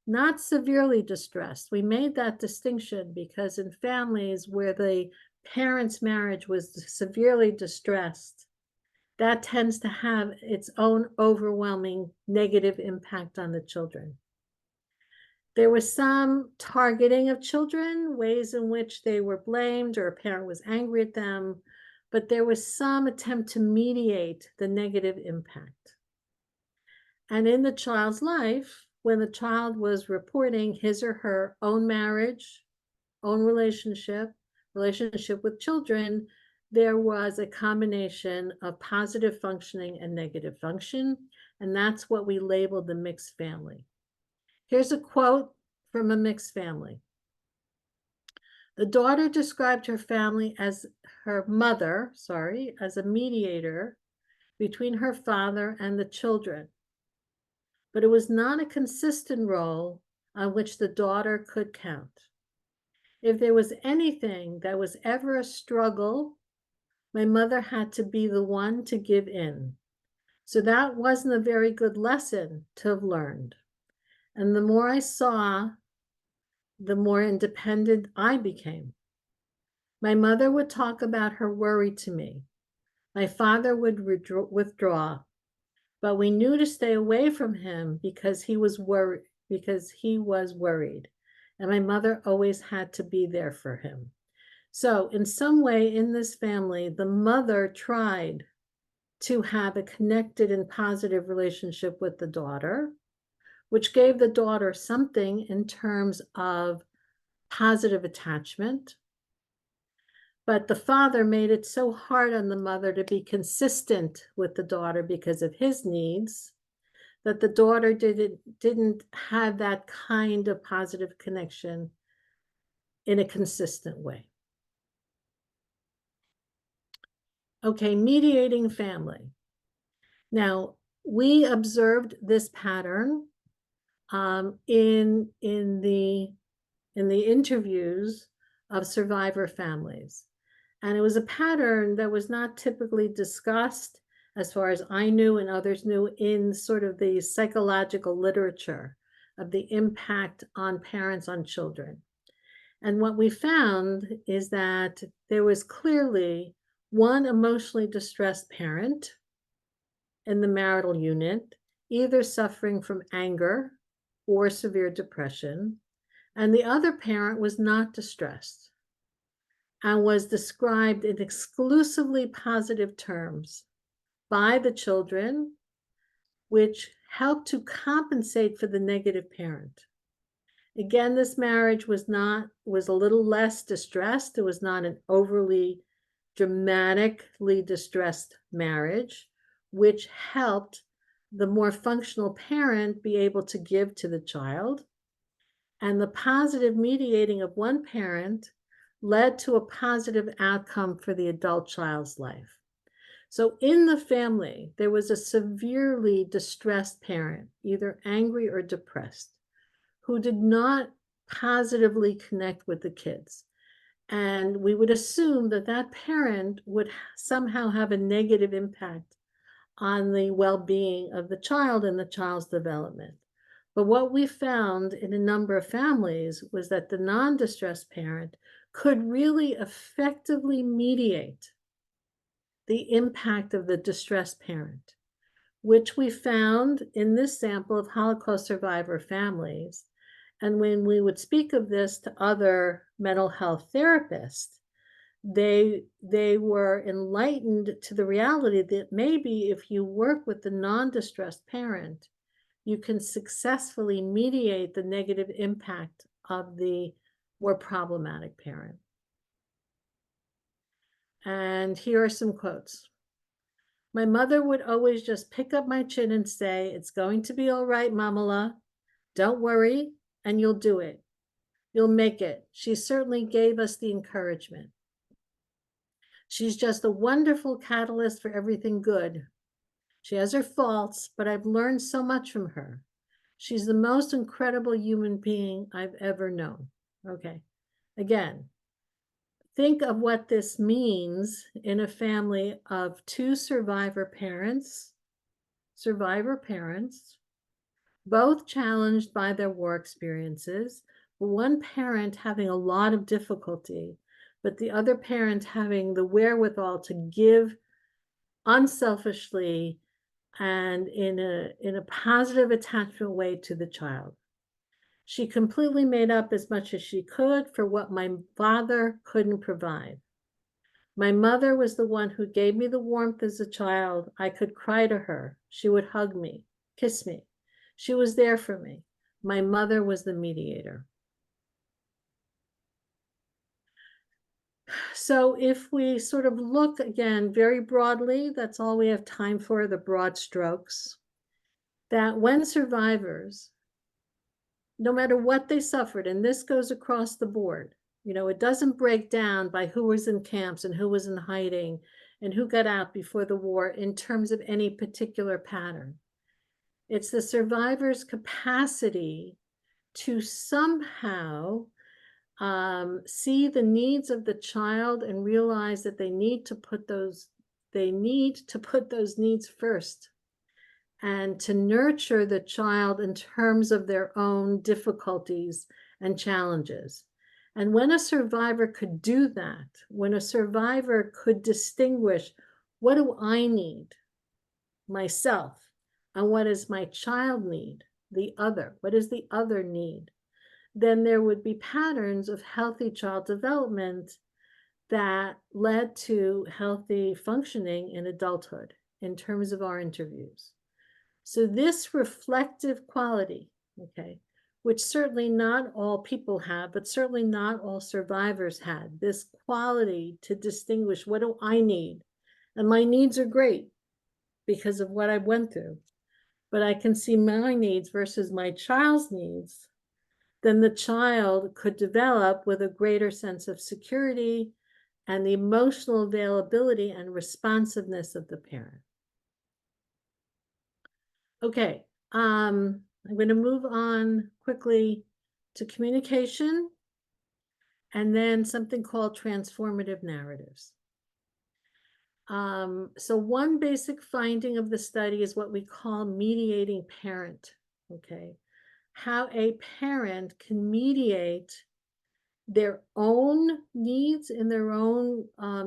not severely distressed. We made that distinction because in families where the parents' marriage was severely distressed, that tends to have its own overwhelming negative impact on the children. There was some targeting of children, ways in which they were blamed or a parent was angry at them, but there was some attempt to mediate the negative impact. And in the child's life, when the child was reporting his or her own marriage, own relationship with children, there was a combination of positive functioning and negative function, and that's what we labeled the mixed family. Here's a quote from a mixed family. The daughter described her family as her mother, as a mediator between her father and the children. But it was not a consistent role on which the daughter could count. If there was anything that was ever a struggle, my mother had to be the one to give in. So that wasn't a very good lesson to have learned. And the more I saw, the more independent I became. My mother would talk about her worry to me. My father would withdraw, but we knew to stay away from him because he was worried. And my mother always had to be there for him. So in some way in this family, the mother tried to have a connected and positive relationship with the daughter, which gave the daughter something in terms of positive attachment. But the father made it so hard on the mother to be consistent with the daughter because of his needs that the daughter didn't have that kind of positive connection in a consistent way. Okay, mediating family. Now, we observed this pattern in the in the interviews of survivor families. And it was a pattern that was not typically discussed, as far as I knew and others knew, in sort of the psychological literature of the impact on parents on children. And what we found is that there was clearly one emotionally distressed parent in the marital unit, either suffering from anger or severe depression, and the other parent was not distressed and was described in exclusively positive terms by the children, which helped to compensate for the negative parent. Again, this marriage was a little less distressed. It was not an overly dramatically distressed marriage, which helped the more functional parent be able to give to the child. And the positive mediating of one parent led to a positive outcome for the adult child's life. So in the family, there was a severely distressed parent, either angry or depressed, who did not positively connect with the kids. And we would assume that that parent would somehow have a negative impact on the well-being of the child and the child's development. But what we found in a number of families was that the non-distressed parent could really effectively mediate the impact of the distressed parent, which we found in this sample of Holocaust survivor families. And when we would speak of this to other mental health therapists, they were enlightened to the reality that maybe if you work with the non-distressed parent, you can successfully mediate the negative impact of the more problematic parent. And here are some quotes. My mother would always just pick up my chin and say, "It's going to be all right, Mamala. Don't worry, and you'll do it. You'll make it." She certainly gave us the encouragement. She's just a wonderful catalyst for everything good. She has her faults, but I've learned so much from her. She's the most incredible human being I've ever known. Okay. Again, think of what this means in a family of two survivor parents, both challenged by their war experiences, one parent having a lot of difficulty, but the other parent having the wherewithal to give unselfishly and in a positive attachment way to the child. She completely made up as much as she could for what my father couldn't provide. My mother was the one who gave me the warmth as a child. I could cry to her. She would hug me, kiss me. She was there for me. My mother was the mediator. So if we sort of look again very broadly, that's all we have time for, the broad strokes, that when survivors, no matter what they suffered, and this goes across the board, you know, it doesn't break down by who was in camps and who was in hiding and who got out before the war in terms of any particular pattern. It's the survivor's capacity to somehow see the needs of the child and realize that they need to put those needs first, and to nurture the child in terms of their own difficulties and challenges. And when a survivor could do that, when a survivor could distinguish, what do I need, myself, and what does my child need, the other, what does the other need, then there would be patterns of healthy child development that led to healthy functioning in adulthood in terms of our interviews. So this reflective quality, okay, which certainly not all people have, but certainly not all survivors had, this quality to distinguish, what do I need? And my needs are great because of what I went through, but I can see my needs versus my child's needs. Then the child could develop with a greater sense of security and the emotional availability and responsiveness of the parent. Okay, I'm going to move on quickly to communication and then something called transformative narratives. So one basic finding of the study is what we call mediating parent, okay? How a parent can mediate their own needs and their own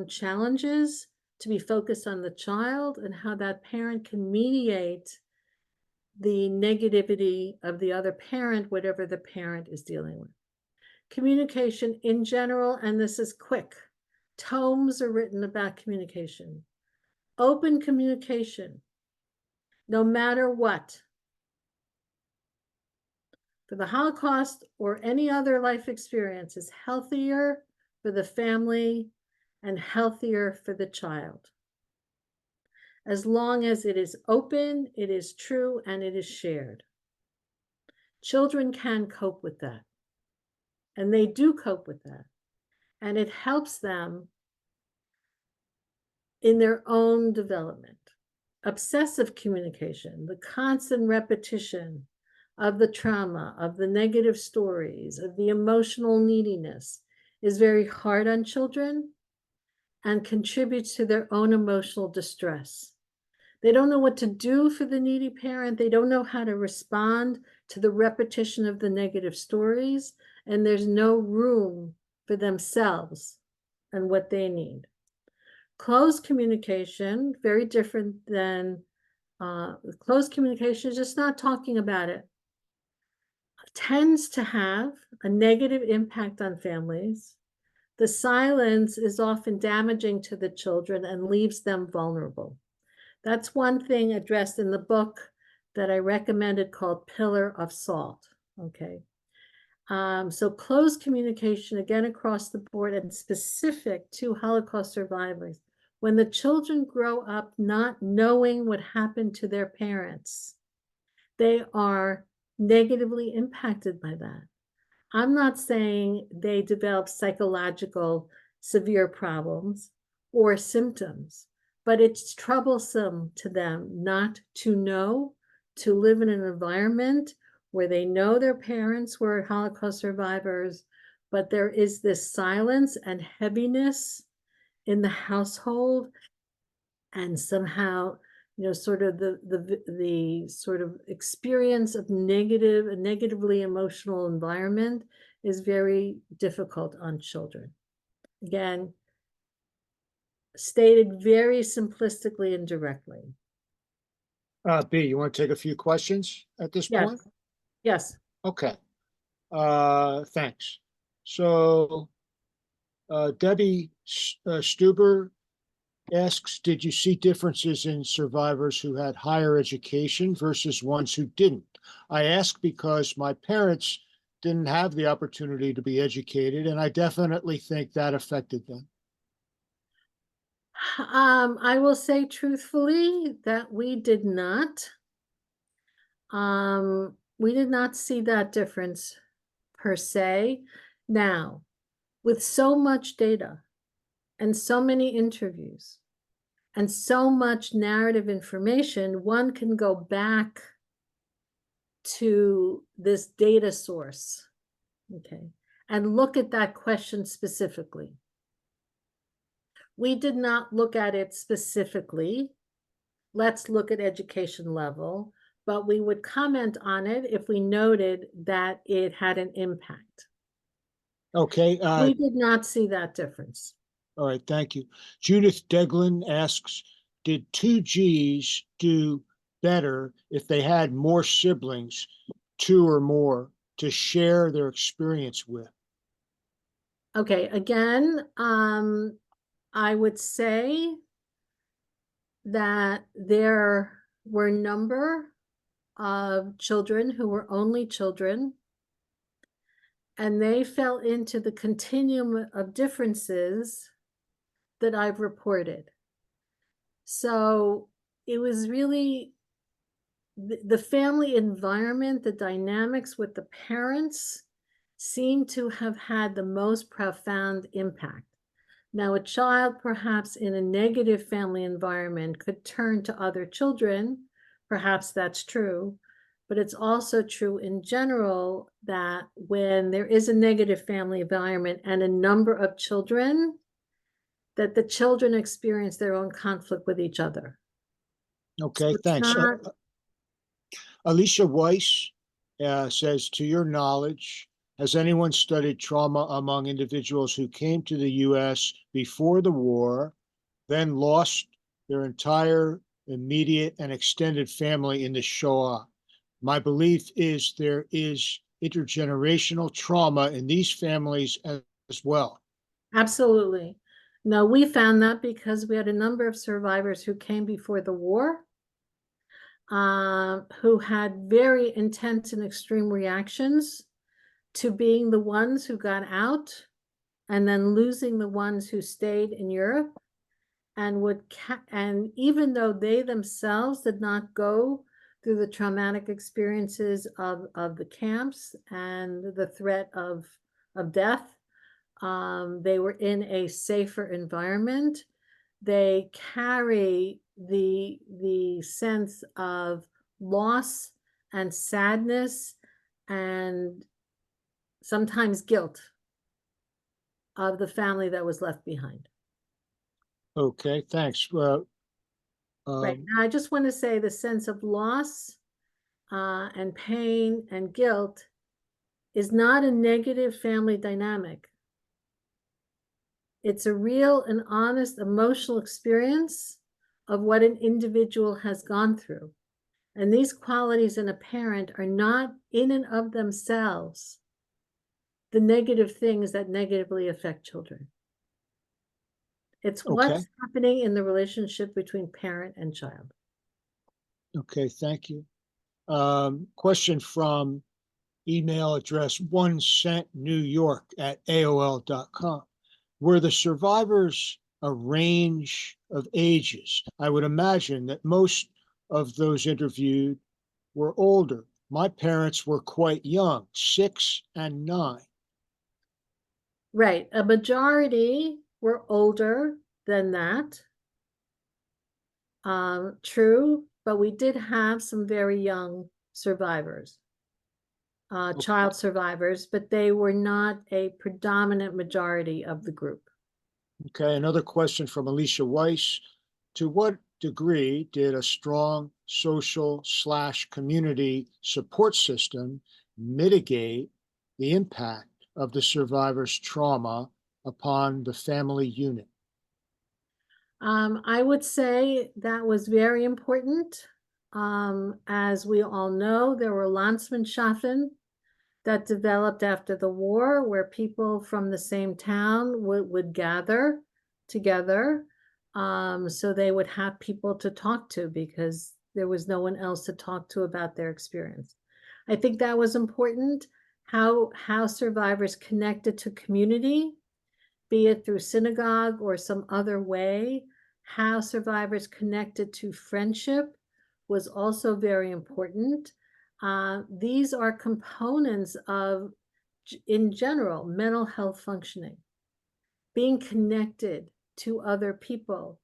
challenges to be focused on the child, and how that parent can mediate the negativity of the other parent, whatever the parent is dealing with. Communication in general, and this is quick. Tomes are written about communication. Open communication, no matter what. For the Holocaust or any other life experience, is healthier for the family and healthier for the child. As long as it is open, it is true, and it is shared. Children can cope with that. And they do cope with that. And it helps them in their own development. Obsessive communication, the constant repetition of the trauma, of the negative stories, of the emotional neediness, is very hard on children and contributes to their own emotional distress. They don't know what to do for the needy parent. They don't know how to respond to the repetition of the negative stories, and there's no room for themselves and what they need. Closed communication, very different than closed communication, is just not talking about it, tends to have a negative impact on families. The silence is often damaging to the children and leaves them vulnerable. That's one thing addressed in the book that I recommended called Pillar of Salt, okay? So closed communication, again, across the board and specific to Holocaust survivors. When the children grow up not knowing what happened to their parents, they are negatively impacted by that. I'm not saying they develop psychological severe problems or symptoms, but it's troublesome to them not to know, to live in an environment where they know their parents were Holocaust survivors, but there is this silence and heaviness in the household, and somehow, sort of the sort of experience of a negatively emotional environment is very difficult on children. Again, stated very simplistically and directly. B, you want to take a few questions at this Yes. point? Yes. Okay. Thanks. So Debbie Stuber asks, did you see differences in survivors who had higher education versus ones who didn't? I ask because my parents didn't have the opportunity to be educated, and I definitely think that affected them. I will say truthfully that we did not. We did not see that difference per se. Now, with so much data and so many interviews and so much narrative information, one can go back to this data source, okay, and look at that question specifically. We did not look at it specifically. Let's look at education level, but we would comment on it if we noted that it had an impact. Okay. We did not see that difference. All right, thank you. Judith Deglin asks, did 2Gs do better if they had more siblings, 2 or more, to share their experience with? Okay, again, I would say that there were a number of children who were only children, and they fell into the continuum of differences that I've reported. So it was really the family environment, the dynamics with the parents seem to have had the most profound impact. Now, a child perhaps in a negative family environment could turn to other children, perhaps that's true, but it's also true in general that when there is a negative family environment and a number of children, that the children experience their own conflict with each other. Okay, it's thanks. not- Alicia Weiss says, to your knowledge, has anyone studied trauma among individuals who came to the U.S. before the war, then lost their entire immediate and extended family in the Shoah? My belief is there is intergenerational trauma in these families as well. Absolutely. No, we found that because we had a number of survivors who came before the war, who had very intense and extreme reactions to being the ones who got out and then losing the ones who stayed in Europe, and even though they themselves did not go through the traumatic experiences of the camps and the threat of death, they were in a safer environment. They carry the sense of loss and sadness and sometimes guilt of the family that was left behind. Okay, thanks. Well, Right. Now, I just want to say the sense of loss and pain and guilt is not a negative family dynamic. It's a real and honest emotional experience of what an individual has gone through. And these qualities in a parent are not in and of themselves the negative things that negatively affect children. It's Okay. what's happening in the relationship between parent and child. Okay, thank you. Question from email address 1centnewyork@aol.com. Were the survivors a range of ages? I would imagine that most of those interviewed were older. My parents were quite young, 6 and 9. Right. A majority were older than that. True, but we did have some very young survivors, child survivors, but they were not a predominant majority of the group. Okay, another question from Alicia Weiss. To what degree did a strong social/community support system mitigate the impact of the survivor's trauma upon the family unit? I would say that was very important. As we all know, there were Landsmannschaften that developed after the war where people from the same town would gather together. So they would have people to talk to because there was no one else to talk to about their experience. I think that was important, how survivors connected to community, be it through synagogue or some other way. How survivors connected to friendship was also very important. These are components of, in general, mental health functioning, being connected to other people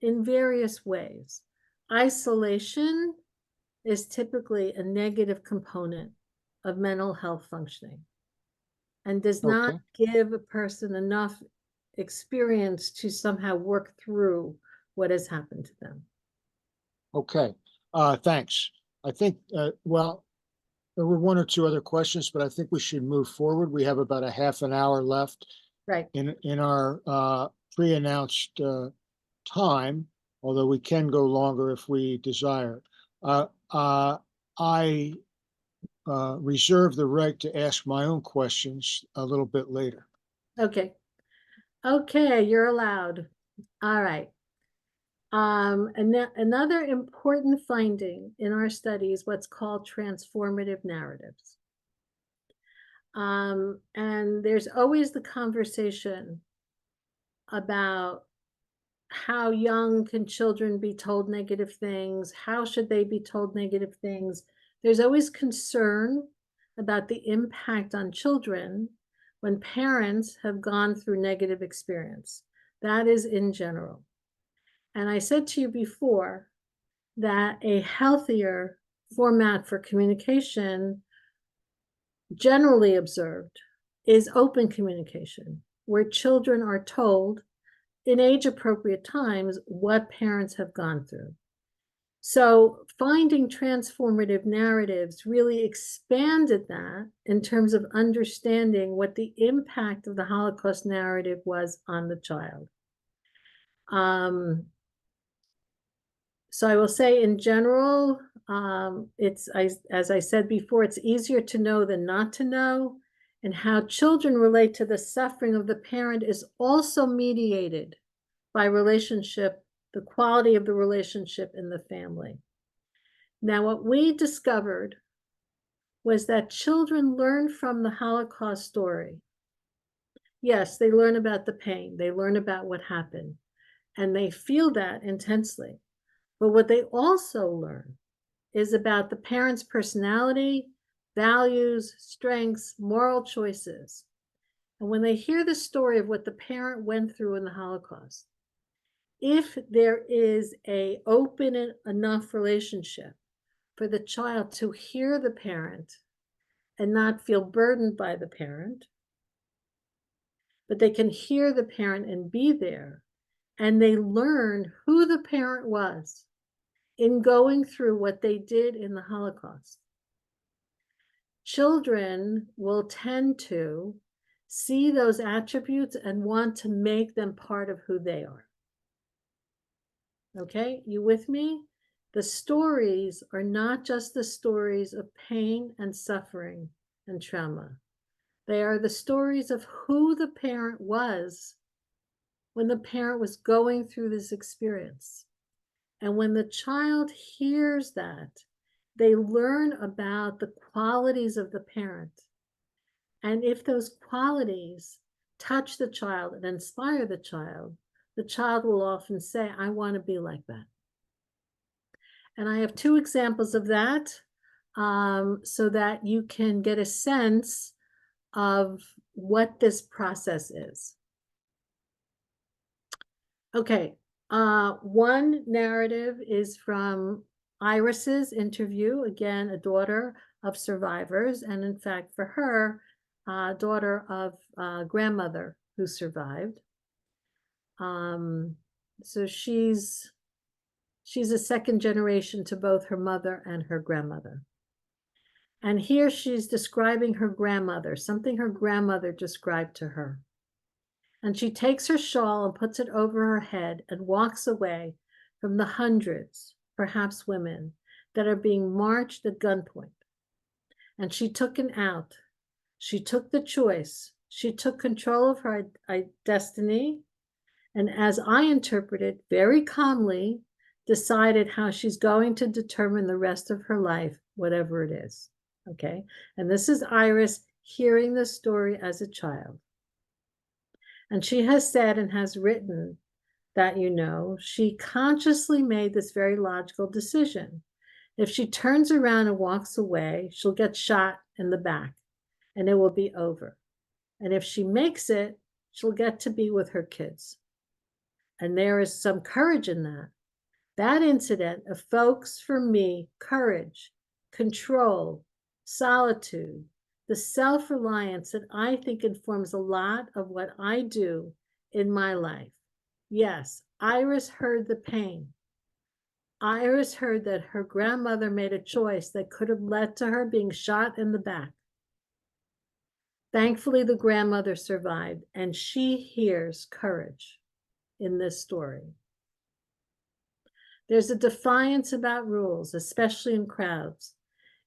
in various ways. Isolation is typically a negative component of mental health functioning and does not give a person enough experience to somehow work through what has happened to them. Okay, thanks. I think, well, there were one or two other questions, but I think we should move forward. We have about a half an hour left Right. in our pre-announced time, although we can go longer if we desire. I reserve the right to ask my own questions a little bit later. Okay. Okay, you're allowed. All right. Another important finding in our study is what's called transformative narratives. And there's always the conversation about how young can children be told negative things? How should they be told negative things? There's always concern about the impact on children when parents have gone through negative experience. That is in general. And I said to you before that a healthier format for communication generally observed is open communication, where children are told in age-appropriate times what parents have gone through. So finding transformative narratives really expanded that in terms of understanding what the impact of the Holocaust narrative was on the child. So I will say in general, as I said before, it's easier to know than not to know, and how children relate to the suffering of the parent is also mediated by relationship, the quality of the relationship in the family. Now, what we discovered was that children learn from the Holocaust story. Yes, they learn about the pain, they learn about what happened, and they feel that intensely. But what they also learn is about the parent's personality, values, strengths, moral choices. And when they hear the story of what the parent went through in the Holocaust, if there is an open enough relationship for the child to hear the parent and not feel burdened by the parent, but they can hear the parent and be there, and they learn who the parent was in going through what they did in the Holocaust. Children will tend to see those attributes and want to make them part of who they are. Okay, you with me? The stories are not just the stories of pain and suffering and trauma. They are the stories of who the parent was when the parent was going through this experience. And when the child hears that, they learn about the qualities of the parent. And if those qualities touch the child and inspire the child will often say, I want to be like that. And I have two examples of that so that you can get a sense of what this process is. Okay, one narrative is from Iris's interview, again, a daughter of survivors, and in fact, for her, daughter of a grandmother who survived. So she's a second generation to both her mother and her grandmother. And here she's describing her grandmother, something her grandmother described to her. And she takes her shawl and puts it over her head and walks away from the hundreds, perhaps women, that are being marched at gunpoint. And she took an out. She took the choice. She took control of her destiny. And as I interpret it, very calmly decided how she's going to determine the rest of her life, whatever it is. Okay. And this is Iris hearing the story as a child. And she has said and has written that, she consciously made this very logical decision. If she turns around and walks away, she'll get shot in the back and it will be over. And if she makes it, she'll get to be with her kids. And there is some courage in that. That incident evokes for me courage, control, solitude, the self-reliance that I think informs a lot of what I do in my life. Yes, Iris heard the pain. Iris heard that her grandmother made a choice that could have led to her being shot in the back. Thankfully, the grandmother survived, and she hears courage in this story. There's a defiance about rules, especially in crowds.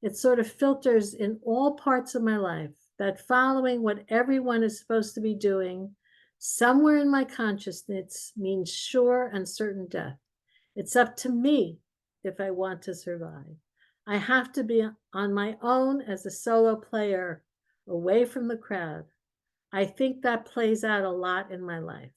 It sort of filters in all parts of my life, that following what everyone is supposed to be doing somewhere in my consciousness means sure and certain death. It's up to me if I want to survive. I have to be on my own as a solo player, away from the crowd. I think that plays out a lot in my life.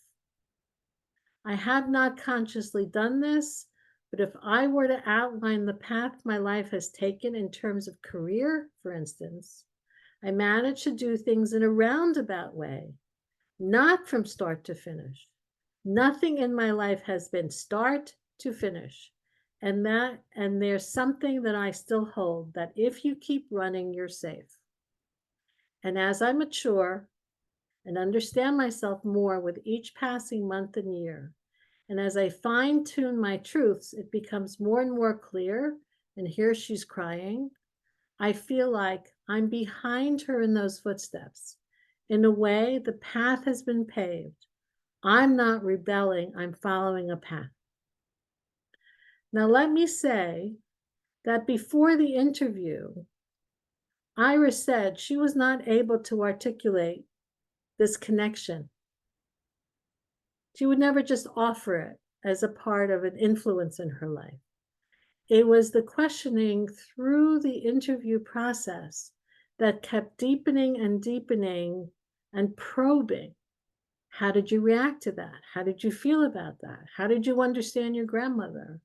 I have not consciously done this, but if I were to outline the path my life has taken in terms of career, for instance, I managed to do things in a roundabout way, not from start to finish. Nothing in my life has been start to finish. And there's something that I still hold, that if you keep running, you're safe. And as I mature and understand myself more with each passing month and year, and as I fine tune my truths, it becomes more and more clear. And here she's crying. I feel like I'm behind her in those footsteps. In a way, the path has been paved. I'm not rebelling, I'm following a path. Now, let me say that before the interview, Iris said she was not able to articulate this connection. She would never just offer it as a part of an influence in her life. It was the questioning through the interview process that kept deepening and deepening and probing. How did you react to that? How did you feel about that? How did you understand your grandmother?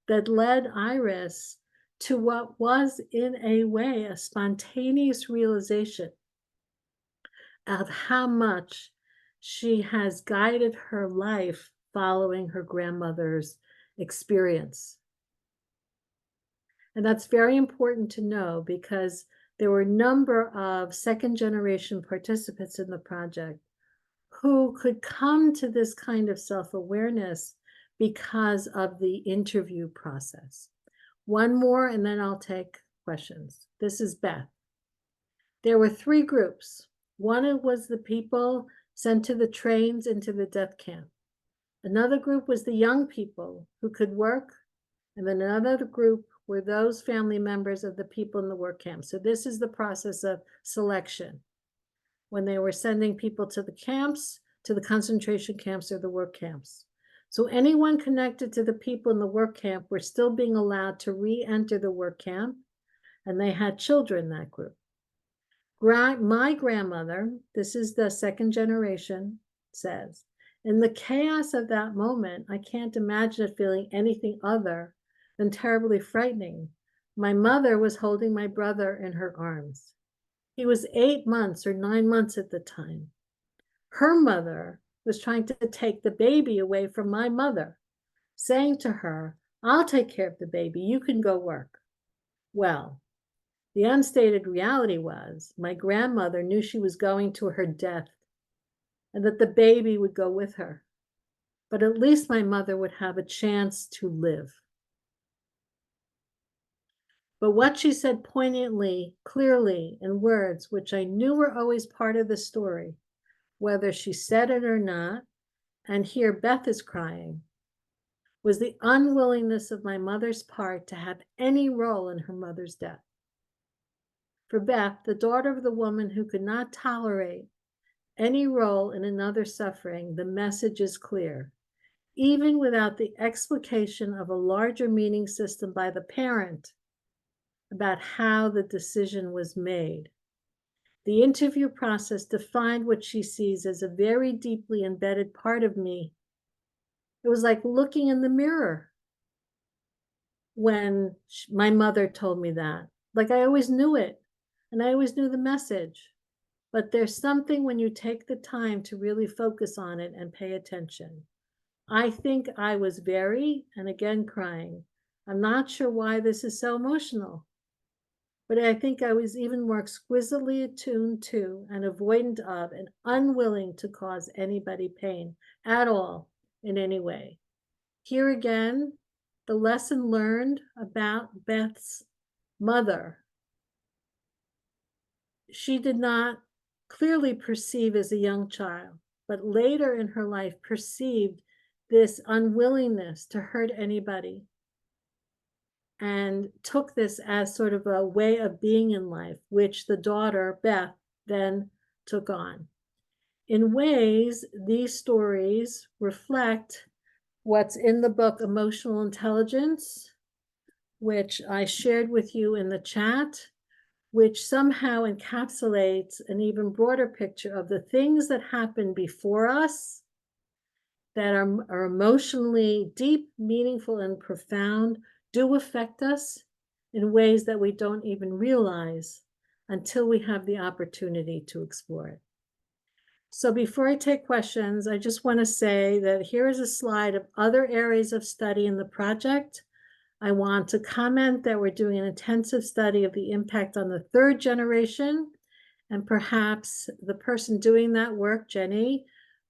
That led Iris to what was, in a way, a spontaneous realization of how much she has guided her life following her grandmother's experience. And that's very important to know, because there were a number of second-generation participants in the project who could come to this kind of self-awareness because of the interview process. One more, and then I'll take questions. This is Beth. There were 3 groups. One was the people sent to the trains into the death camp. Another group was the young people who could work, and then another group were those family members of the people in the work camp. So this is the process of selection, when they were sending people to the camps, to the concentration camps or the work camps. So anyone connected to the people in the work camp were still being allowed to re-enter the work camp, and they had children in that group. My grandmother, this is the second generation, says, in the chaos of that moment, I can't imagine it feeling anything other than terribly frightening. My mother was holding my brother in her arms. He was 8 months or 9 months at the time. Her mother was trying to take the baby away from my mother, saying to her, I'll take care of the baby, you can go work. Well, the unstated reality was my grandmother knew she was going to her death and that the baby would go with her. But at least my mother would have a chance to live. But what she said poignantly, clearly, in words, which I knew were always part of the story, whether she said it or not, and here Beth is crying, was the unwillingness of my mother's part to have any role in her mother's death. For Beth, the daughter of the woman who could not tolerate any role in another's suffering, the message is clear. Even without the explication of a larger meaning system by the parent about how the decision was made, the interview process defined what she sees as a very deeply embedded part of me. It was like looking in the mirror when my mother told me that. Like I always knew it, and I always knew the message. But there's something when you take the time to really focus on it and pay attention. I think I was very, and again, crying. I'm not sure why this is so emotional, but I think I was even more exquisitely attuned to and avoidant of and unwilling to cause anybody pain at all in any way. Here again, the lesson learned about Beth's mother, she did not clearly perceive as a young child, but later in her life perceived this unwillingness to hurt anybody and took this as sort of a way of being in life, which the daughter, Beth, then took on. In ways, these stories reflect what's in the book Emotional Intelligence, which I shared with you in the chat, which somehow encapsulates an even broader picture of the things that happen before us that are emotionally deep, meaningful, and profound, do affect us in ways that we don't even realize until we have the opportunity to explore it. So before I take questions, I just want to say that here is a slide of other areas of study in the project. I want to comment that we're doing an intensive study of the impact on the third generation. And perhaps the person doing that work, Jenny,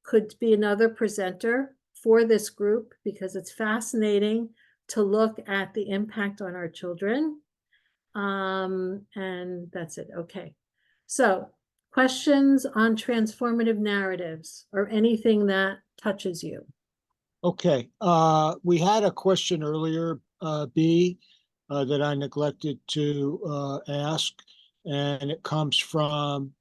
could be another presenter for this group because it's fascinating to look at the impact on our children. And that's it. Okay. So questions on transformative narratives or anything that touches you? Okay, we had a question earlier, B, that I neglected to ask, and it comes from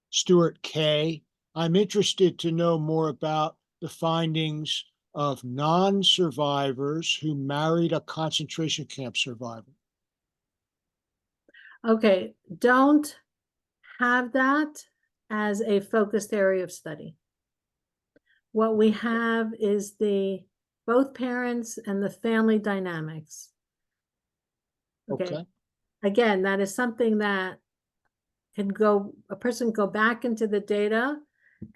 Stuart K. I'm interested to know more about the findings of non-survivors who married a concentration camp survivor. Okay, don't have that as a focused area of study. What we have is both parents and the family dynamics. Okay. Again, that is something that a person can go back into the data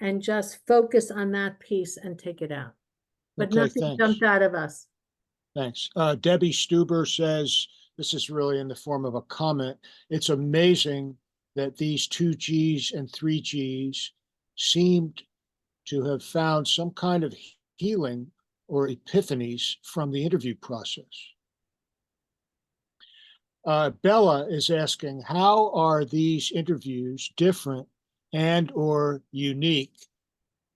and just focus on that piece and take it out. But Okay, nothing thanks. jumped out of us. Thanks. Debbie Stuber says, this is really in the form of a comment. It's amazing that these 2Gs and 3Gs seemed to have found some kind of healing or epiphanies from the interview process. Bella is asking, how are these interviews different and or unique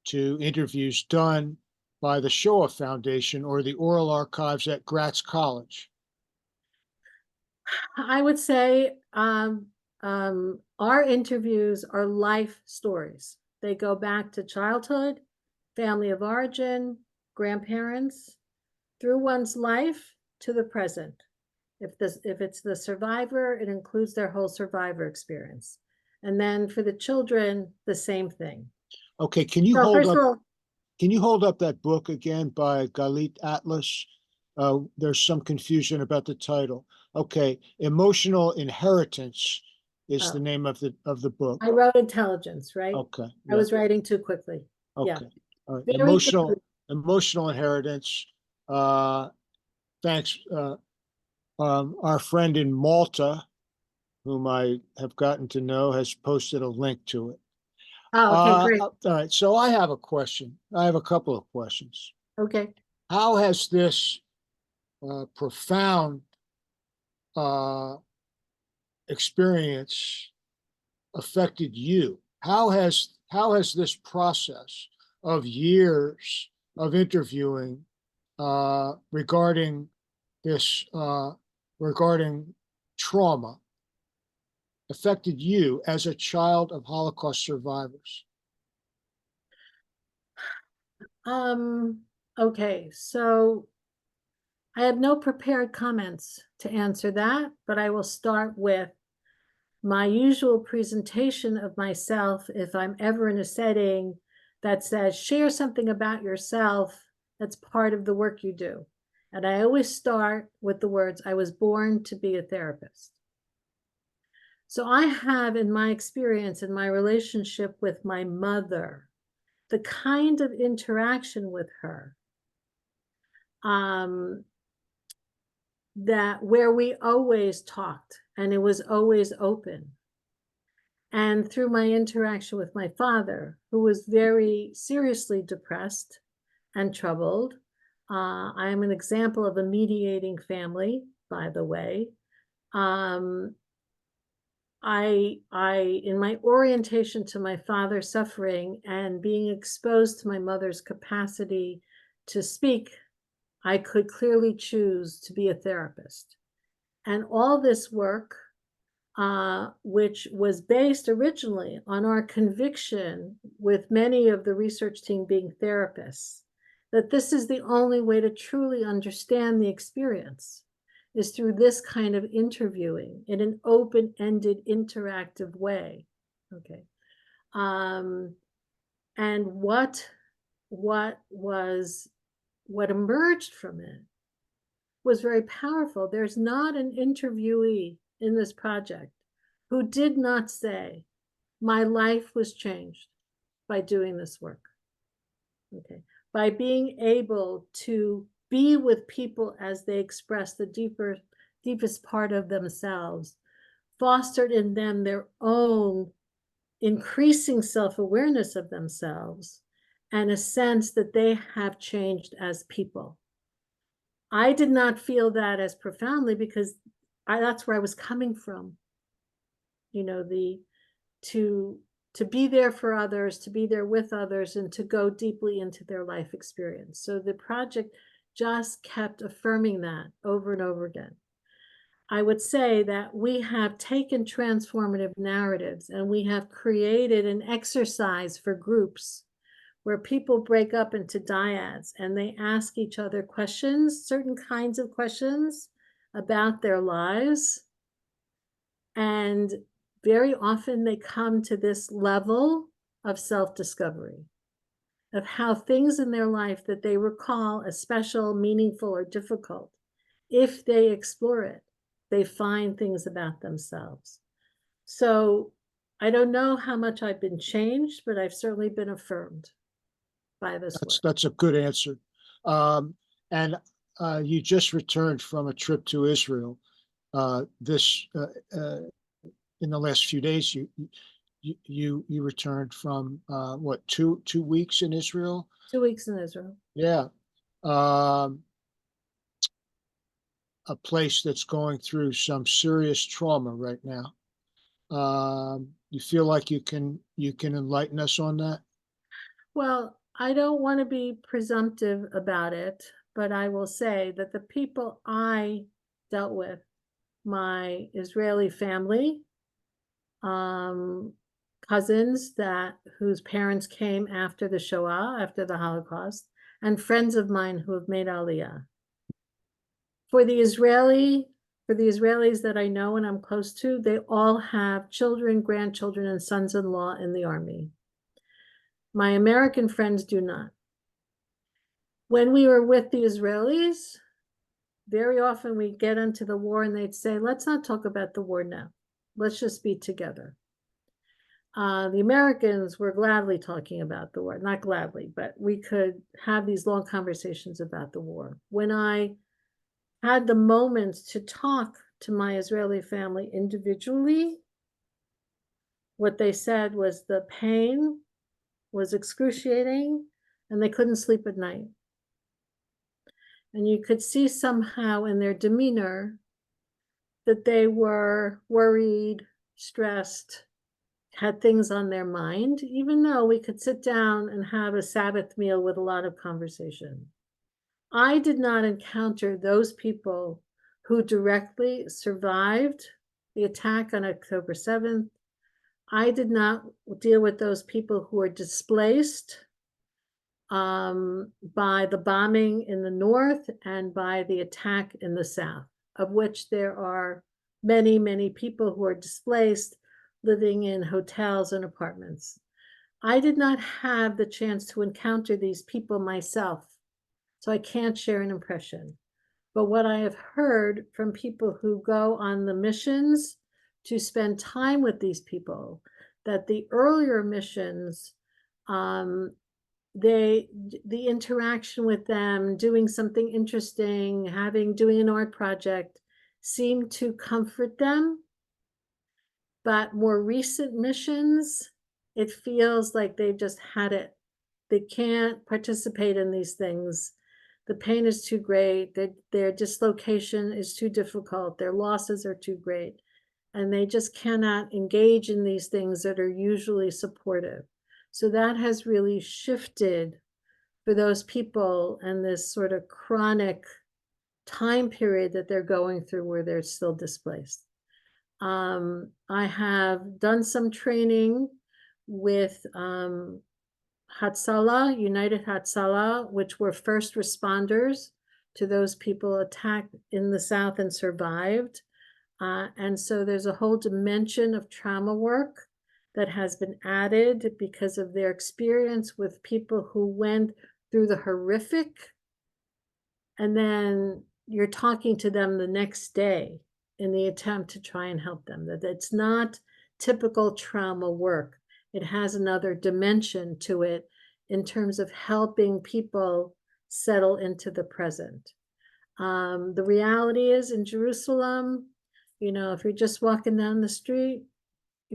to interviews done by the Shoah Foundation or the Oral Archives at Gratz College? I would say our interviews are life stories. They go back to childhood, family of origin, grandparents, through one's life to the present. If it's the survivor, it includes their whole survivor experience. And then for the children, the same thing. Okay, can you So hold first of up? all, Can you hold up that book again by Galit Atlas? There's some confusion about the title. Okay, Emotional Inheritance is the name of the book. I wrote intelligence, right? Okay. I Yeah. was writing too quickly. Yeah. Okay. All right. Very quickly. Emotional inheritance. Thanks. Our friend in Malta, whom I have gotten to know, has posted a link to it. Oh, okay, great. All right. So I have a question. I have a couple of questions. Okay. How has this profound experience affected you? How has this process of years of interviewing regarding this regarding trauma affected you as a child of Holocaust survivors? Okay, so I have no prepared comments to answer that, but I will start with my usual presentation of myself if I'm ever in a setting that says, share something about yourself that's part of the work you do. And I always start with the words, I was born to be a therapist. So I have, in my experience, in my relationship with my mother, the kind of interaction with her that where we always talked and it was always open. And through my interaction with my father, who was very seriously depressed and troubled, I am an example of a mediating family, by the way. In my orientation to my father's suffering and being exposed to my mother's capacity to speak, I could clearly choose to be a therapist. And all this work, which was based originally on our conviction with many of the research team being therapists, that this is the only way to truly understand the experience is through this kind of interviewing in an open-ended interactive way. Okay. And what emerged from it was very powerful. There's not an interviewee in this project who did not say, my life was changed by doing this work. Okay. By being able to be with people as they express the deepest part of themselves, fostered in them their own increasing self-awareness of themselves and a sense that they have changed as people. I did not feel that as profoundly because that's where I was coming from. You know, to be there for others, to be there with others, and to go deeply into their life experience. So the project just kept affirming that over and over again. I would say that we have taken transformative narratives and we have created an exercise for groups where people break up into dyads and they ask each other questions, certain kinds of questions about their lives. And very often they come to this level of self-discovery, of how things in their life that they recall as special, meaningful, or difficult, if they explore it, they find things about themselves. So I don't know how much I've been changed, but I've certainly been affirmed by this work. That's a good answer. And you just returned from a trip to Israel. In the last few days, you returned from what, two weeks in Israel? 2 weeks in Israel. Yeah. A place that's going through some serious trauma right now. You feel like you can enlighten us on that? Well, I don't want to be presumptive about it, but I will say that the people I dealt with, my Israeli family, cousins whose parents came after the Shoah, after the Holocaust, and friends of mine who have made Aliyah. For the Israelis that I know and I'm close to, they all have children, grandchildren, and sons-in-law in the army. My American friends do not. When we were with the Israelis, very often we get into the war and they'd say, let's not talk about the war now. Let's just be together. The Americans were gladly talking about the war, not gladly, but we could have these long conversations about the war. When I had the moments to talk to my Israeli family individually, what they said was the pain was excruciating and they couldn't sleep at night. And you could see somehow in their demeanor that they were worried, stressed, had things on their mind, even though we could sit down and have a Sabbath meal with a lot of conversation. I did not encounter those people who directly survived the attack on October 7th. I did not deal with those people who were displaced by the bombing in the north and by the attack in the south, of which there are many, many people who are displaced living in hotels and apartments. I did not have the chance to encounter these people myself, so I can't share an impression. But what I have heard from people who go on the missions to spend time with these people, that the earlier missions, the interaction with them, doing something interesting, doing an art project, seemed to comfort them. But more recent missions, it feels like they've just had it. They can't participate in these things. The pain is too great. Their dislocation is too difficult. Their losses are too great. And they just cannot engage in these things that are usually supportive. So that has really shifted for those people and this sort of chronic time period that they're going through where they're still displaced. I have done some training with Hatzalah, United Hatzalah, which were first responders to those people attacked in the South and survived. And so there's a whole dimension of trauma work that has been added because of their experience with people who went through the horrific. And then you're talking to them the next day in the attempt to try and help them. That it's not typical trauma work. It has another dimension to it in terms of helping people settle into the present. The reality is in Jerusalem, you know, if you're just walking down the street,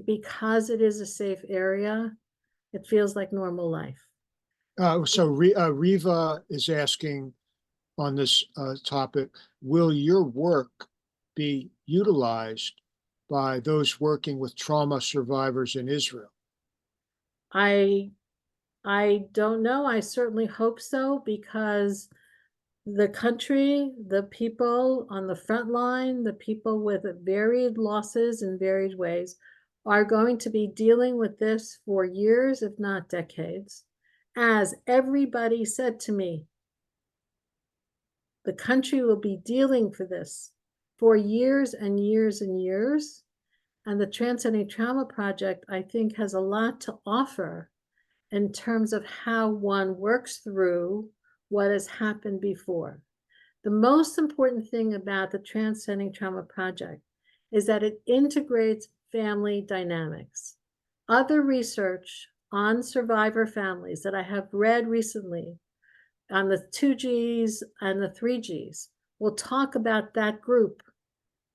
because it is a safe area, it feels like normal life. Riva is asking on this topic, will your work be utilized by those working with trauma survivors in Israel? I don't know. I certainly hope so, because the country, the people on the front line, the people with varied losses in varied ways are going to be dealing with this for years, if not decades. As everybody said to me, the country will be dealing for this for years and years and years. And the Transcending Trauma Project, I think, has a lot to offer in terms of how one works through what has happened before. The most important thing about the Transcending Trauma Project is that it integrates family dynamics. Other research on survivor families that I have read recently on the 2Gs and the 3Gs will talk about that group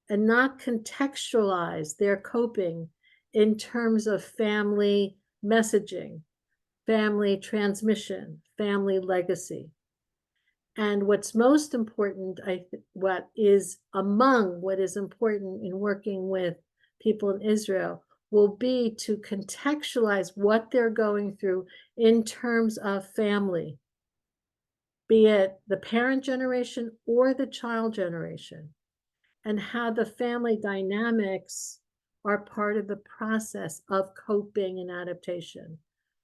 and not contextualize their coping in terms of family messaging, family transmission, family legacy. And what's most important, what is important in working with people in Israel will be to contextualize what they're going through in terms of family, be it the parent generation or the child generation, and how the family dynamics are part of the process of coping and adaptation.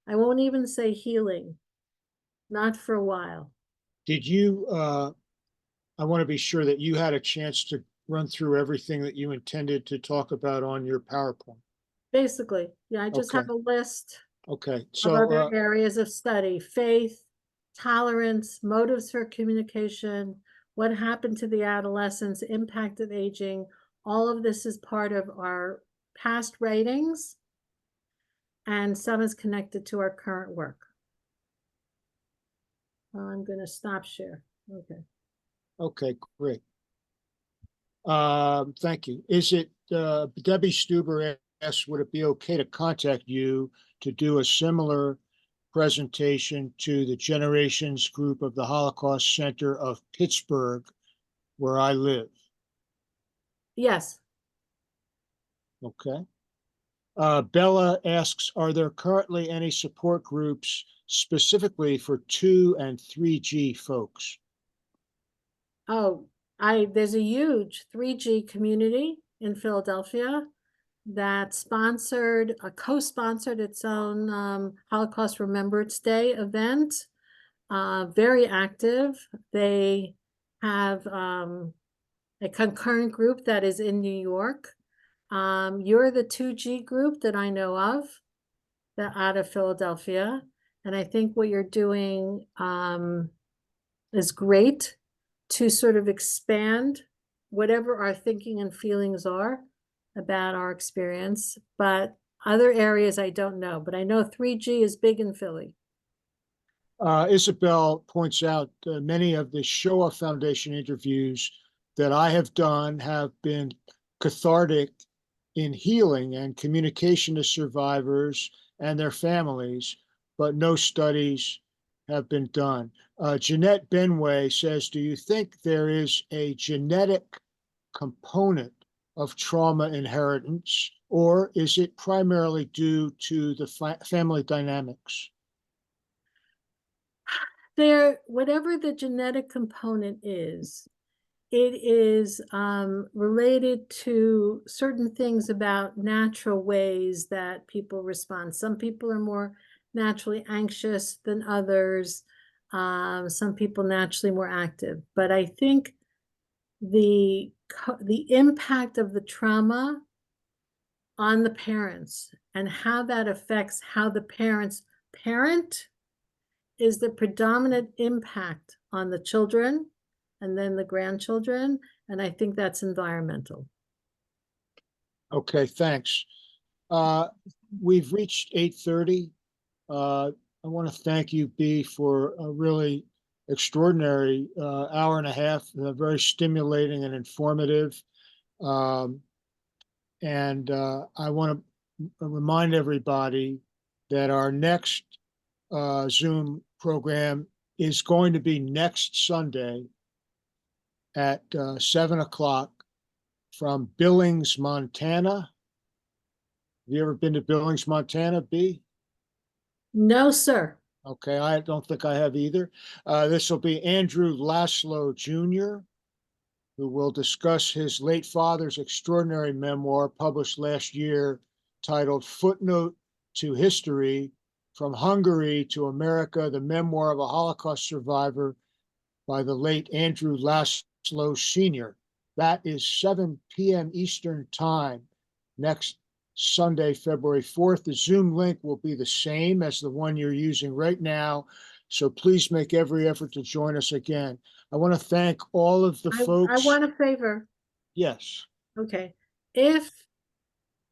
I won't even say healing, not for a while. Did you, I want to be sure that you had a chance to run through everything that you intended to talk about on your PowerPoint. Basically, yeah, I just have Okay. a list Okay, of so other areas of study: faith, tolerance, motives for communication, what happened to the adolescents, impact of aging. All of this is part of our past writings, and some is connected to our current work. I'm going to stop share. Okay. okay, great. Thank you. Is it, Debbie Stuber asks, would it be okay to contact you to do a similar presentation to the Generations Group of the Holocaust Center of Pittsburgh, where I live? Yes. Okay. Bella asks, are there currently any support groups specifically for 2 and 3G folks? Oh, there's a huge 3G community in Philadelphia that co-sponsored its own Holocaust Remembrance Day event. Very active. They have a concurrent group that is in New York. You're the 2G group that I know of, that out of Philadelphia. And I think what you're doing is great to sort of expand whatever our thinking and feelings are about our experience. But other areas I don't know, but I know 3G is big in Philly. Isabel points out many of the Shoah Foundation interviews that I have done have been cathartic in healing and communication to survivors and their families, but no studies have been done. Jeanette Benway says, do you think there is a genetic component of trauma inheritance, or is it primarily due to the family dynamics? Whatever the genetic component is, it is related to certain things about natural ways that people respond. Some people are more naturally anxious than others. Some people naturally more active. But I think the impact of the trauma on the parents and how that affects how the parents parent is the predominant impact on the children and then the grandchildren. And I think that's environmental. Okay, thanks. We've reached 8:30. I want to thank you, B, for a really extraordinary hour and a half, very stimulating and informative. And I want to remind everybody that our next Zoom program is going to be next Sunday at 7 o'clock from Billings, Montana. Have you ever been to Billings, Montana, B? No, sir. Okay, I don't think I have either. This will be Andrew Laszlo Jr., who will discuss his late father's extraordinary memoir published last year titled Footnote to History: From Hungary to America, the memoir of a Holocaust survivor by the late Andrew Laszlo Sr. That is 7 p.m. Eastern Time next Sunday, February 4th. The Zoom link will be the same as the one you're using right now. So please make every effort to join us again. I want to thank all of the I folks. want a favor. Yes. Okay. If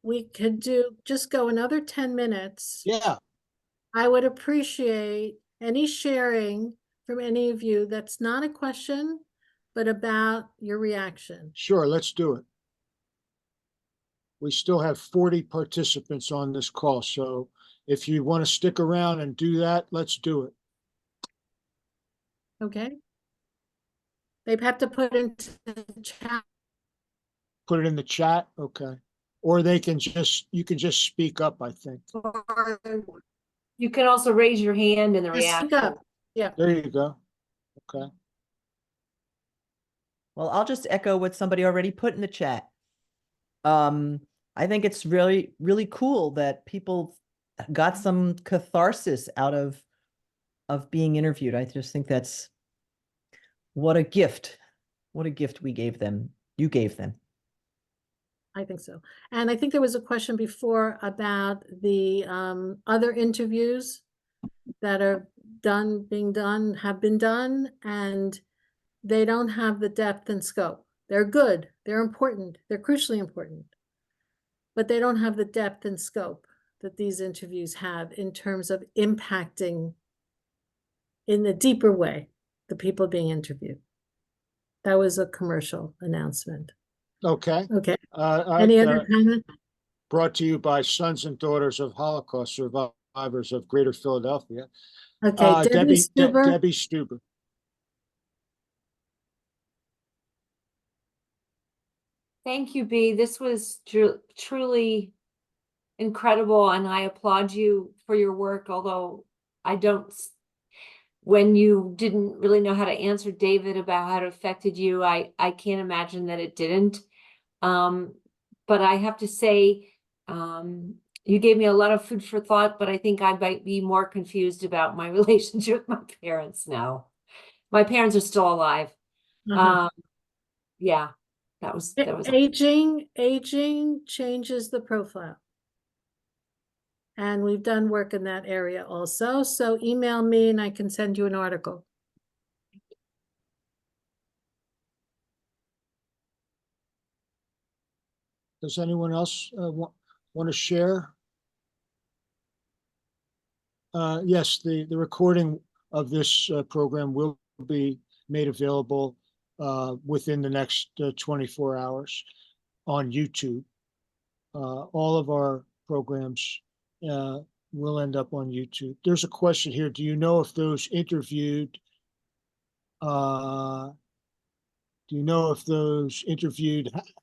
we could just go another 10 minutes, Yeah. I would appreciate any sharing from any of you that's not a question, but about your reaction. Sure. Let's do it. We still have 40 participants on this call. So if you want to stick around and do that, let's do it. Okay? They have to put into the chat. Put it in the chat. Okay. Or you can just speak up, I think. Or You can also raise your hand in the just speak reaction. up. Yeah. There you go. Okay. Well, I'll just echo what somebody already put in the chat. I think it's really, really cool that people got some catharsis out of being interviewed. I just think that's what a gift. What a gift we gave them. You gave them. I think so. And I think there was a question before about the other interviews that are being done, have been done, and they don't have the depth and scope. They're good, they're important, they're crucially important, but they don't have the depth and scope that these interviews have in terms of impacting in a deeper way the people being interviewed. That was a commercial announcement. Okay. Okay. Any other comment? Brought to you by Sons and Daughters of Holocaust Survivors of Greater Philadelphia. Okay, Debbie Stuber. Debbie Stuber. Thank you, B. This was truly incredible, and I applaud you for your work, although I don't, when you didn't really know how to answer David about how it affected you, I can't imagine that it didn't. But I have to say, you gave me a lot of food for thought, but I think I might be more confused about my relationship with my parents now. My parents are still alive. Yeah, that was Aging changes the profile. And we've done work in that area also. So email me and I can send you an article. Does anyone else want to share? Yes, the recording of this program will be made available within the next 24 hours on YouTube. All of our programs will end up on YouTube. There's a question here. Do you know if those interviewed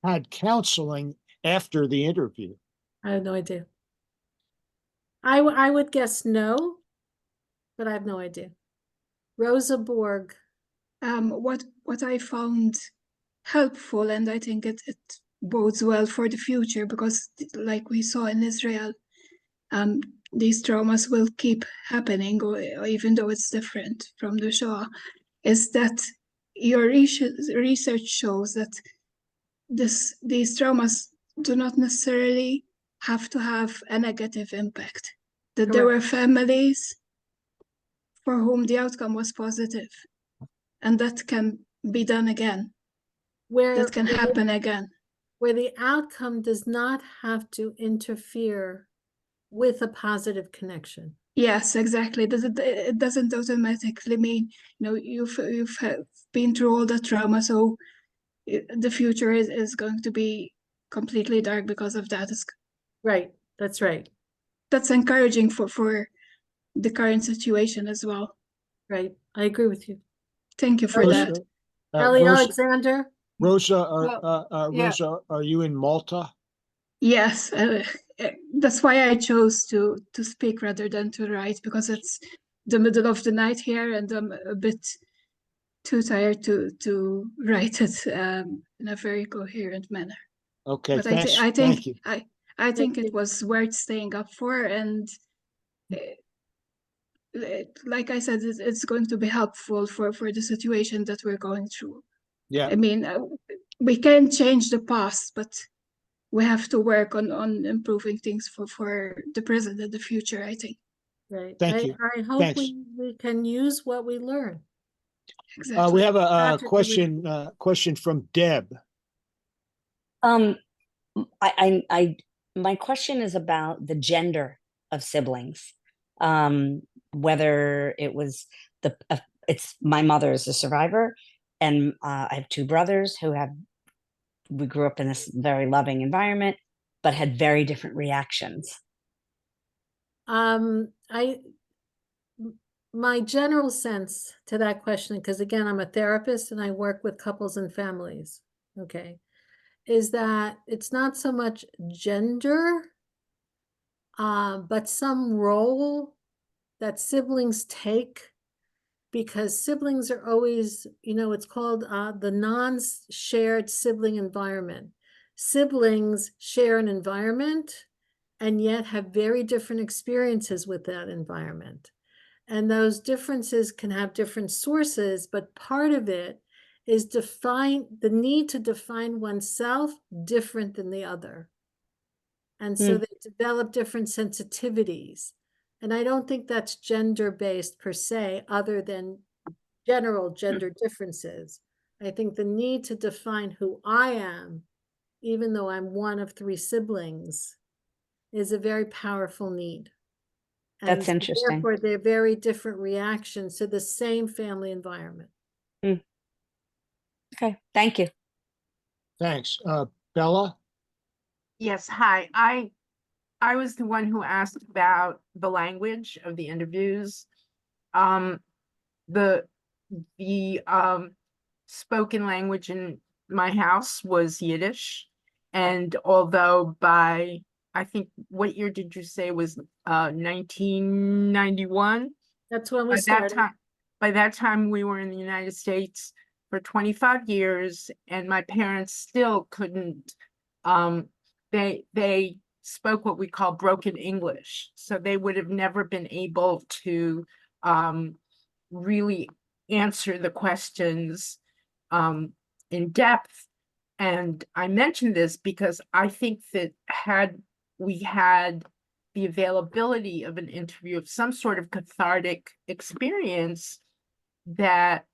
had counseling after the interview? I have no idea. I would guess no, but I have no idea. Rosa Borg. What I found helpful, and I think it bodes well for the future, because like we saw in Israel, these traumas will keep happening, or even though it's different from the Shoah, is that your research shows that these traumas do not necessarily have to have a negative impact. That Correct. there were families for whom the outcome was positive, and that can be done again. That can happen again. Where the outcome does not have to interfere with a positive connection. Yes, exactly. It doesn't automatically mean, you've been through all the trauma, so the future is going to be completely dark because of that. Right, that's right, That's encouraging for the current situation as well. right. I agree with you. Thank you for Rosa. that. Ellie Rosa, Alexander? Rosa, are you in Malta? Yes, that's why I chose to speak rather than to write, because it's the middle of the night here and I'm a bit too tired to write it in a very coherent manner. Okay, But thanks. I Thank think you. I think you. it was worth staying up for, and like I said, it's going to be helpful for the situation that we're going through. Yeah, I mean, we can change the past, but we have to work on improving things for the present and the future, I think. Right. thank you. I hope Thanks. we can use what we learn. Exactly. We have a Patrick, question from Deb. Um, my question is about the gender of siblings. Whether it was it's my mother is a survivor, and I have two brothers we grew up in this very loving environment, but had very different reactions. My general sense to that question, because again, I'm a therapist and I work with couples and families, okay, is that it's not so much gender, but some role that siblings take, because siblings are always, it's called the non-shared sibling environment. Siblings share an environment and yet have very different experiences with that environment. And those differences can have different sources, but part of it is the need to define oneself different than the other. And so they develop different sensitivities. And I don't think that's gender-based per se, other than general gender differences. I think the need to define who I am, even though I'm one of three siblings, is a very powerful need. That's And interesting. therefore, they're very different reactions to the same family environment. Okay, thank you. Thanks. Bella? Yes, hi. I was the one who asked about the language of the interviews. The spoken language in my house was Yiddish. And although I think, what year did you say was 1991? That's when we started. By that time, we were in the United States for 25 years, and my parents still couldn't, they spoke what we call broken English. So they would have never been able to really answer the questions in depth. And I mention this because I think that had we had the availability of an interview of some sort of cathartic experience, that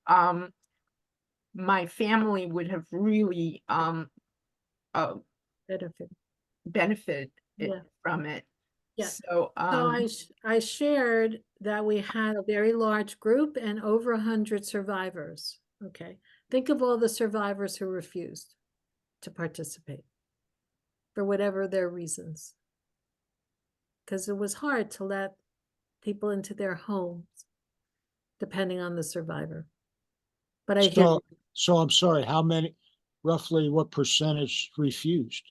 my family would have really benefit from it. Yeah. So I shared that we had a very large group and over 100 survivors. Okay. Think of all the survivors who refused to participate for whatever their reasons. Because it was hard to let people into their homes, depending on the survivor. But So I'm sorry, how many, roughly what percentage refused?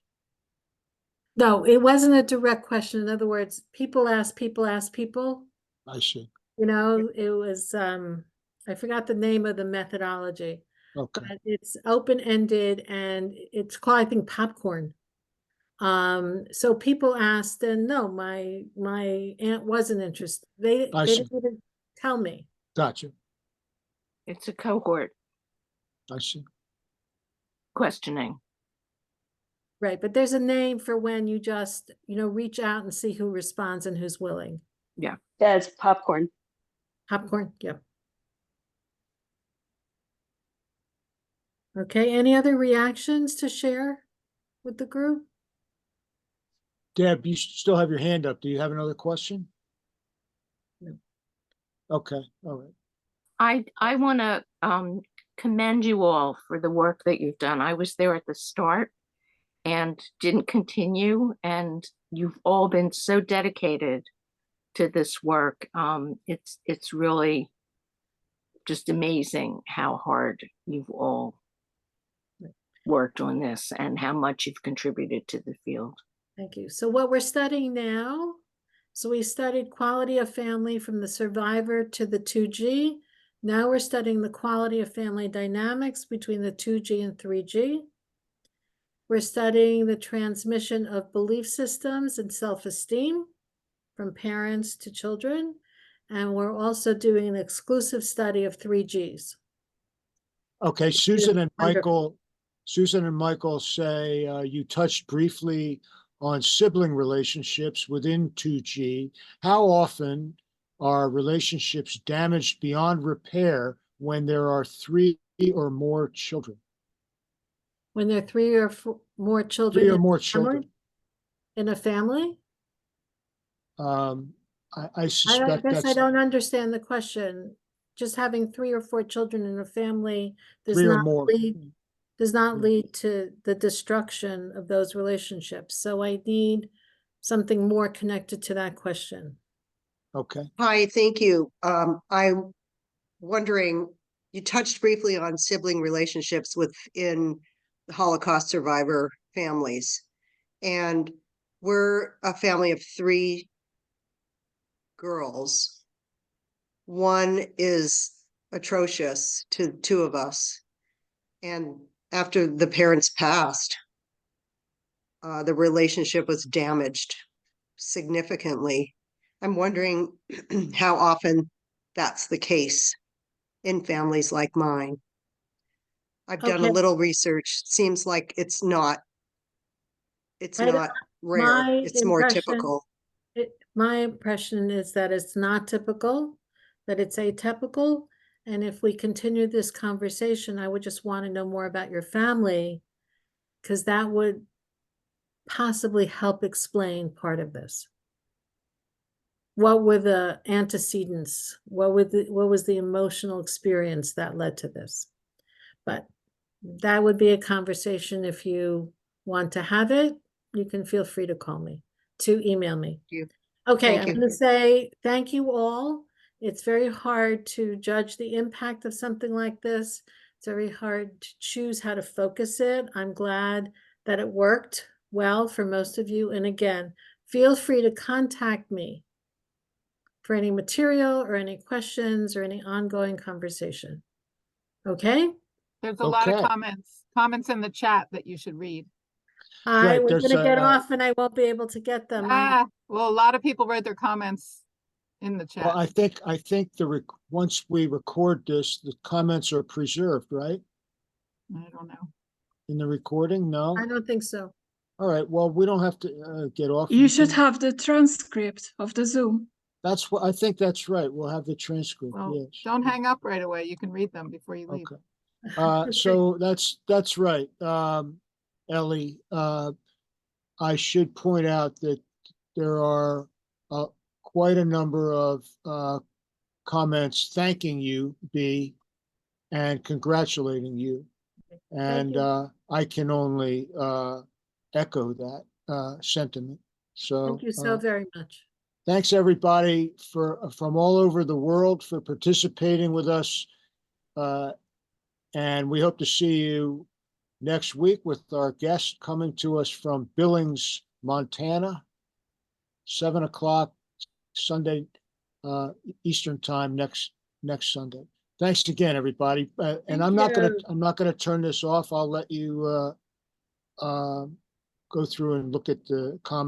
No, it wasn't a direct question. In other words, people ask people. I see. It was, I forgot the name of the methodology, Okay. but it's open-ended and it's called, I think, popcorn. So people asked, and no, my aunt wasn't interested. They didn't even tell me. Gotcha. It's a cohort I see. questioning. Right, but there's a name for when you just, reach out and see who responds and who's willing. Yeah. Yeah, it's popcorn. Popcorn, yep. Okay, any other reactions to share with the group? Deb, you still have your hand up. Do you have another question? No. Okay, all right. I want to commend you all for the work that you've done. I was there at the start and didn't continue, and you've all been so dedicated to this work. It's really just amazing how hard you've all worked on this and how much you've contributed to the field. Thank you. So what we're studying now, so we studied quality of family from the survivor to the 2G. Now we're studying the quality of family dynamics between the 2G and 3G. We're studying the transmission of belief systems and self-esteem from parents to children. And we're also doing an exclusive study of 3Gs. Okay, Susan and Michael say you touched briefly on sibling relationships within 2G. How often are relationships damaged beyond repair when there are 3 or more children? When there are 3 or more children. 3 or more children. In a family? I suspect I guess that's I don't understand the question. Just having 3 or 4 children in a family does 3 or not more. lead to the destruction of those relationships. So I need something more connected to that question. Okay. Hi, thank you. I'm wondering, you touched briefly on sibling relationships within the Holocaust survivor families. And we're a family of 3 girls. One is atrocious to 2 of us. And after the parents passed, the relationship was damaged significantly. I'm wondering how often that's the case in families like mine. I've done a Okay. little research. Seems like it's not rare. It's more typical. My impression is that it's not typical, that it's atypical. And if we continue this conversation, I would just want to know more about your family, because that would possibly help explain part of this. What were the antecedents? What was the emotional experience that led to this? But that would be a conversation. If you want to have it, you can feel free to email me. Thank you. Okay, Thank I'm you. going to say thank you all. It's very hard to judge the impact of something like this. It's very hard to choose how to focus it. I'm glad that it worked well for most of you. And again, feel free to contact me for any material or any questions or any ongoing conversation. Okay? There's a lot of Okay. comments in the chat that you should read. I Right, was there's going to get a- off and I won't be able to get them. Well, a lot of people wrote their comments in the chat. Well, I think once we record this, the comments are preserved, right? I don't know. In the recording? No? I don't think so. All right, well, we don't have to get off. You We should can- have the transcript of the Zoom. That's what, I think that's right. We'll have the transcript, Well, yes. don't hang up right away. You can read them before you leave. Okay. So that's right. Ellie, I should point out that there are quite a number of comments thanking you, B, and congratulating you. And I can only echo that sentiment. So Thank you so very much. thanks everybody from all over the world for participating with us. And we hope to see you next week with our guest coming to us from Billings, Montana, 7 o'clock Sunday, Eastern time next Sunday. Thanks again, everybody. And I'm not gonna turn this off. I'll let you go through and look at the comments.